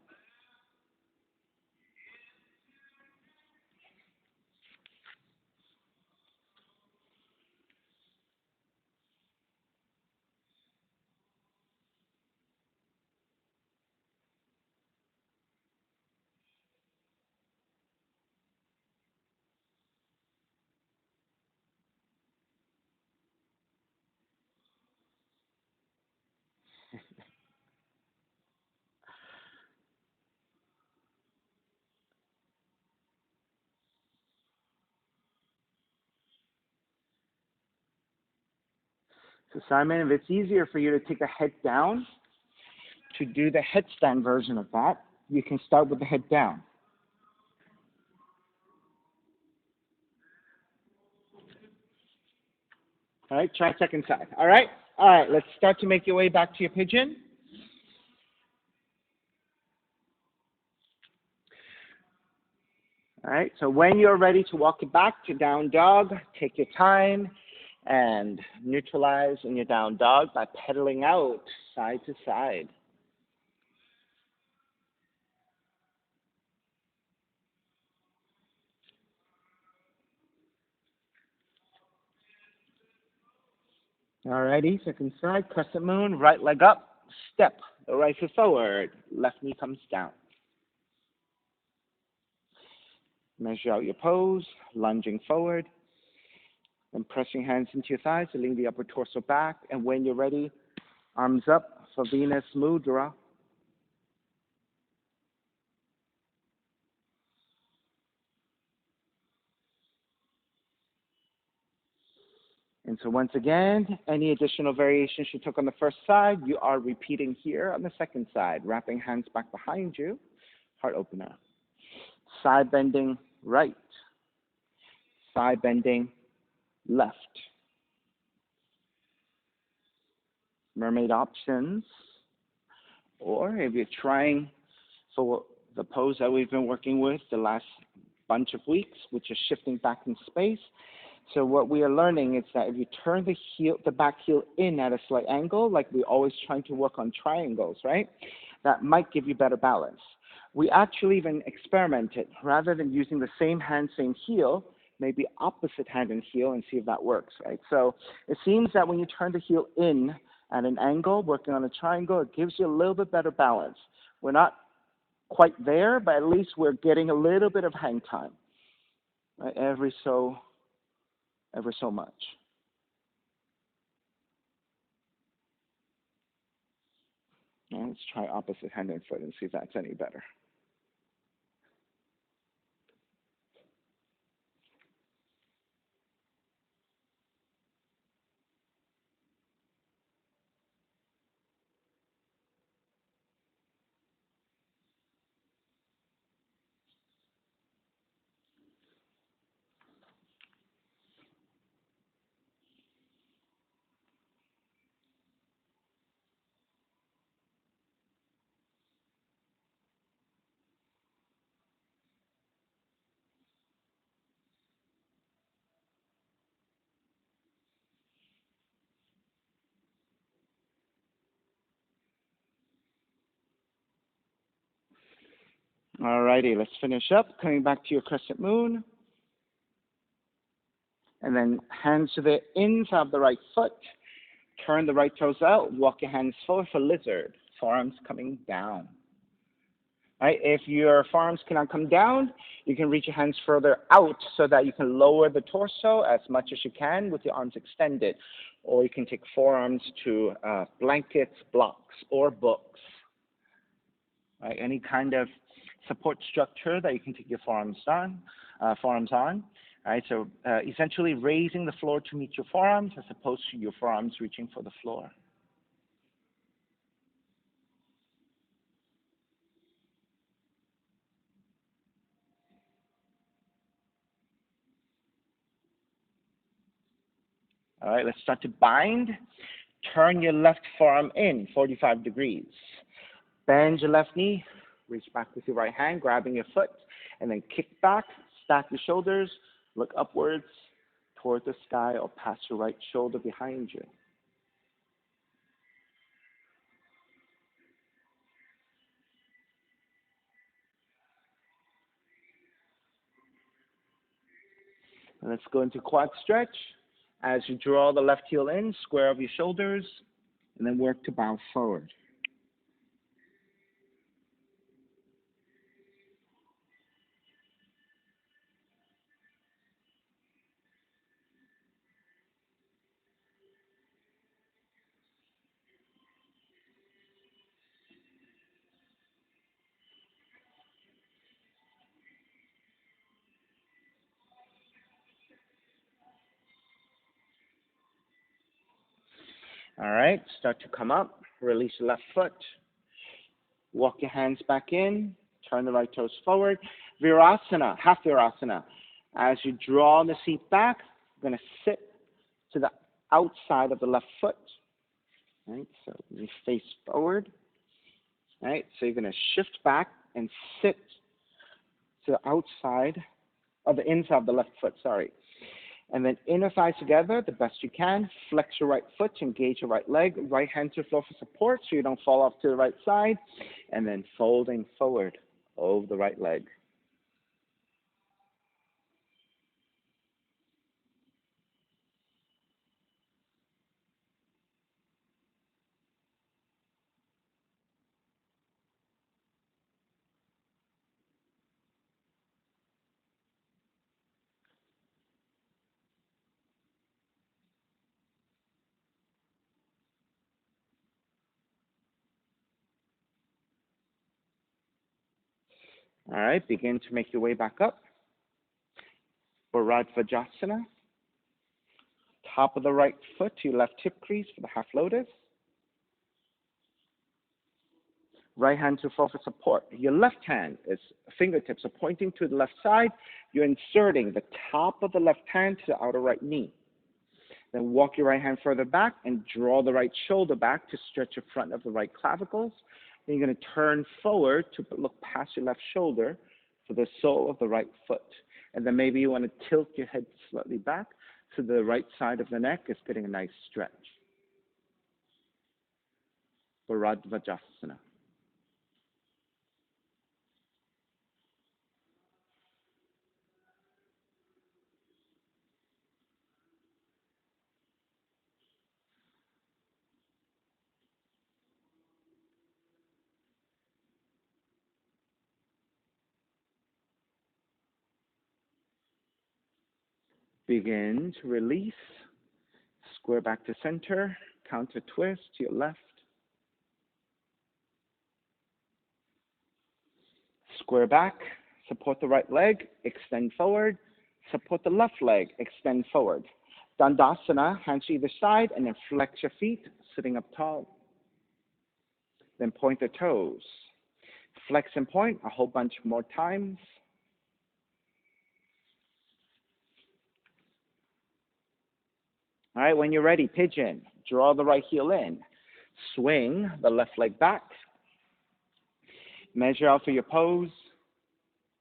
So Simon, if it's easier for you to take the head down, to do the headstand version of that, you can start with the head down. All right, try second side. All right, let's start to make your way back to your pigeon. All right, so when you're ready to walk it back to down dog, take your time and neutralize in your down dog by pedaling out side to side. All righty, second side, crescent moon, right leg up, step the right foot forward, left knee comes down. Measure out your pose, lunging forward, and pressing hands into your thighs to lean the upper torso back. And when you're ready, arms up for Venus Mudra. And so once again, any additional variations you took on the first side, you are repeating here on the second side, wrapping hands back behind you, heart opener. Side bending right, side bending left. Mermaid options, or if you're trying for the pose that we've been working with the last bunch of weeks, which is shifting back in space. So what we are learning is that if you turn the back heel in at a slight angle, like we're always trying to work on triangles, right? That might give you better balance. We actually even experimented, rather than using the same hand, same heel, maybe opposite hand and heel, and see if that works, right? So it seems that when you turn the heel in at an angle, working on a triangle, it gives you a little bit better balance. We're not quite there, but at least we're getting a little bit of hang time, right? Ever so much. Now let's try opposite hand and foot and see if that's any better. All righty, let's finish up. Coming back to your crescent moon. And then hands to the inside of the right foot. Turn the right toes out. Walk your hands forward for lizard. Forearms coming down. Right? If your forearms cannot come down, you can reach your hands further out so that you can lower the torso as much as you can with your arms extended. Or you can take forearms to blankets, blocks, or books. Right? Any kind of support structure that you can take your forearms on. Right? So essentially raising the floor to meet your forearms as opposed to your forearms reaching for the floor. All right, let's start to bind. Turn your left forearm in 45 degrees. Bend your left knee. Reach back with your right hand, grabbing your foot, and then kick back. Stack your shoulders. Look upwards toward the sky or past your right shoulder behind you. And let's go into quad stretch. As you draw the left heel in, square up your shoulders, and then work to bow forward. All right, start to come up. Release your left foot. Walk your hands back in. Turn the right toes forward. Virasana, half Virasana. As you draw the seat back, you're going to sit to the outside of the left foot. Right, so you face forward. Right, so you're going to shift back and sit to the outside of the inside of the left foot, sorry. And then inner thighs together the best you can. Flex your right foot, engage your right leg. Right hand to the floor for support so you don't fall off to the right side. And then folding forward over the right leg. All right, begin to make your way back up. Bharadvajasana. Top of the right foot to your left hip crease for the half lotus. Right hand to floor for support. Your left hand is fingertips are pointing to the left side. You're inserting the top of the left hand to the outer right knee. Then walk your right hand further back and draw the right shoulder back to stretch the front of the right clavicles. Then you're going to turn forward to look past your left shoulder for the sole of the right foot. And then maybe you want to tilt your head slightly back so the right side of the neck is getting a nice stretch. Bharadvajasana. Begin to release. Square back to center. Counter twist to your left. Square back. Support the right leg. Extend forward. Support the left leg. Extend forward. Dandasana, hands to either side, and then flex your feet, sitting up tall. Then point the toes. Flex and point a whole bunch more times. All right, when you're ready, pigeon. Draw the right heel in. Swing the left leg back. Measure out for your pose.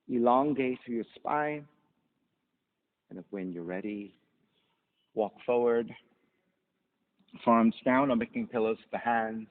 Elongate through your spine. And when you're ready, walk forward. Forearms down or making pillows with the hands.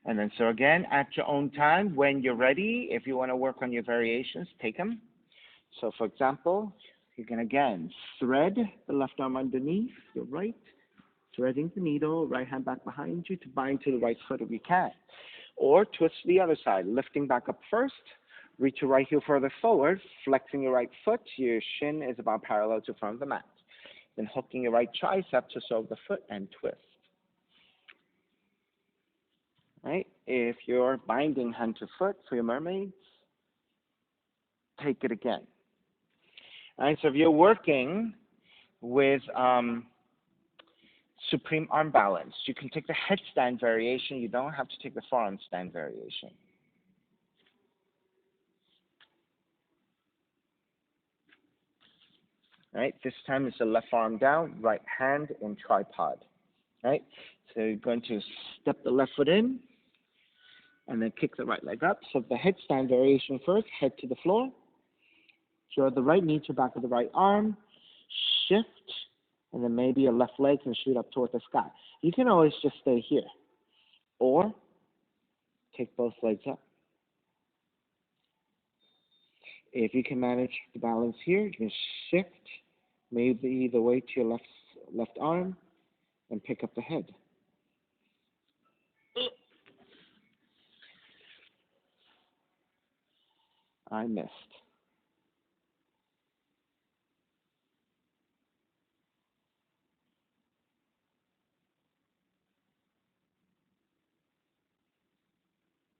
And then, so again, at your own time, when you're ready, if you want to work on your variations, take them. So, for example, you can again thread the left arm underneath your right, threading the needle, right hand back behind you to bind to the right foot if you can. Or twist to the other side, lifting back up first, reach your right heel further forward, flexing your right foot, your shin is about parallel to the front of the mat. Then hooking your right tricep to serve the foot and twist. Right? If you're binding hand to foot for your mermaids, take it again. All right, so if you're working with supreme arm balance, you can take the headstand variation. You don't have to take the forearm stand variation. All right, this time it's the left arm down, right hand in tripod. All right, so you're going to step the left foot in and then kick the right leg up. So the headstand variation first, head to the floor. Draw the right knee to the back of the right arm, shift, and then maybe your left leg can shoot up toward the sky. You can always just stay here, or take both legs up. If you can manage the balance here, you can shift maybe the weight to your left arm and pick up the head. I missed.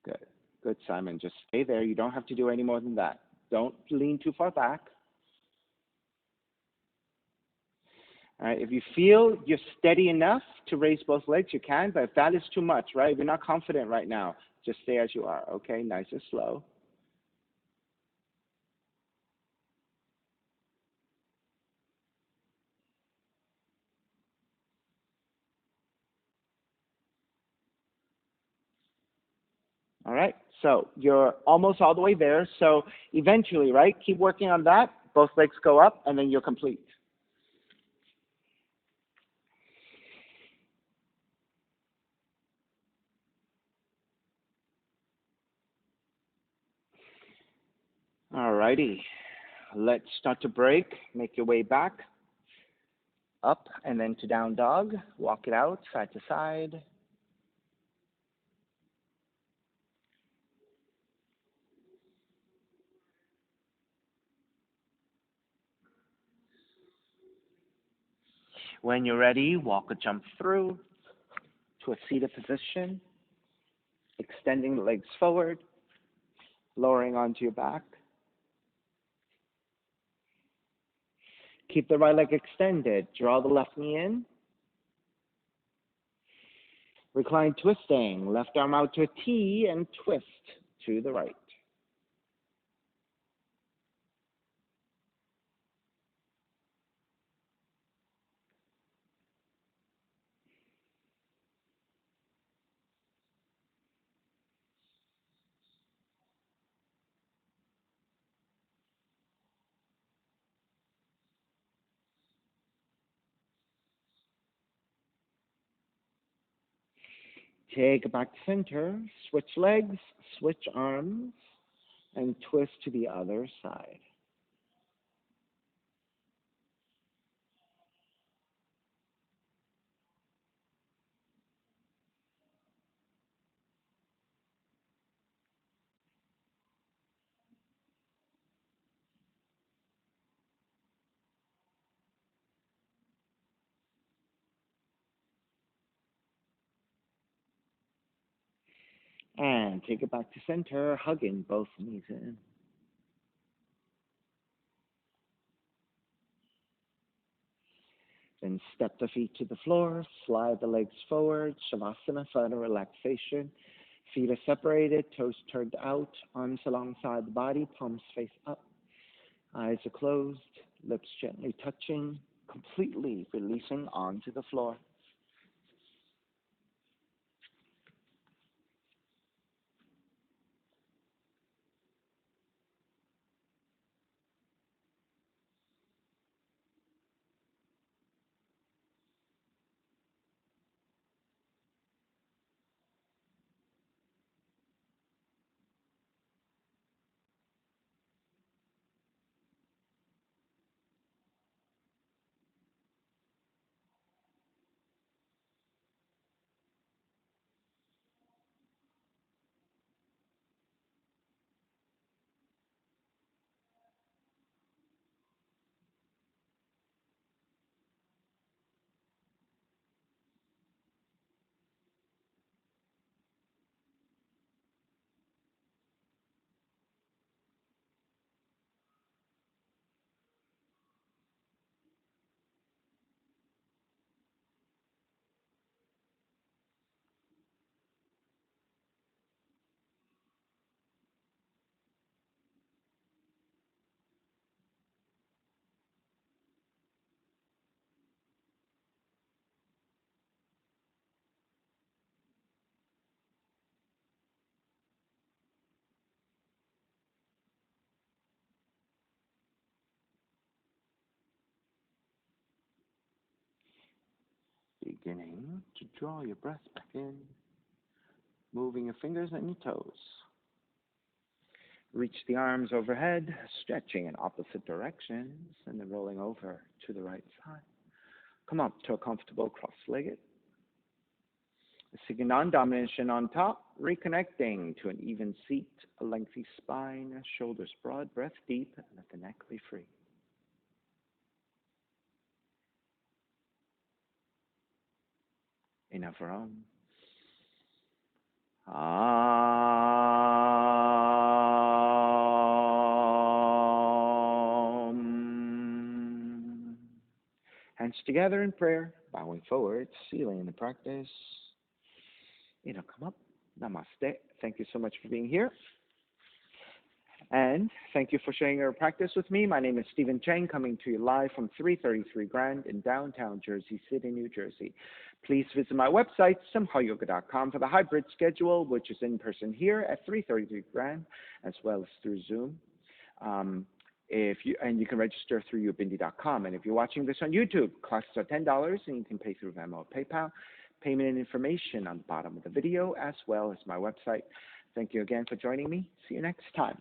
Good. Good, Simon. Just stay there. You don't have to do any more than that. Don't lean too far back. All right. If you feel you're steady enough to raise both legs, you can. But if that is too much, right? If you're not confident right now, just stay as you are. Okay. Nice and slow. All right. So you're almost all the way there. So eventually, right? Keep working on that. Both legs go up, and then you're complete. All righty. Let's start to break. Make your way back, up, and then to down dog. Walk it out, side to side. When you're ready, walk or jump through to a seated position, extending the legs forward, lowering onto your back. Keep the right leg extended. Draw the left knee in. Recline twisting. Left arm out to a T and twist to the right. Take it back to center. Switch legs, switch arms, and twist to the other side. And take it back to center, hugging both knees in. Then step the feet to the floor, slide the legs forward, Shavasana for utter relaxation. Feet are separated, toes turned out, arms alongside the body, palms face up. Eyes are closed, lips gently touching, completely releasing onto the floor. Beginning to draw your breath back in, moving your fingers and your toes. Reach the arms overhead, stretching in opposite directions, and then rolling over to the right side. Come up to a comfortable cross-legged. Seeking non-domination on top, reconnecting to an even seat, a lengthy spine, shoulders broad, breath deep, and let the neck be free. Enough room. Hands together in prayer, bowing forward, sealing the practice. Come up. Namaste. Thank you so much for being here. And thank you for sharing your practice with me. My name is Stephen Chang, coming to you live from 333 Grand in downtown Jersey City, New Jersey. Please visit my website, simhayoga.com, for the hybrid schedule, which is in person here at 333 Grand, as well as through Zoom. You can register through ubindi.com. And if you're watching this on YouTube, classes are $10, and you can pay through Venmo or PayPal. Payment and information on the bottom of the video, as well as my website. Thank you again for joining me. See you next time.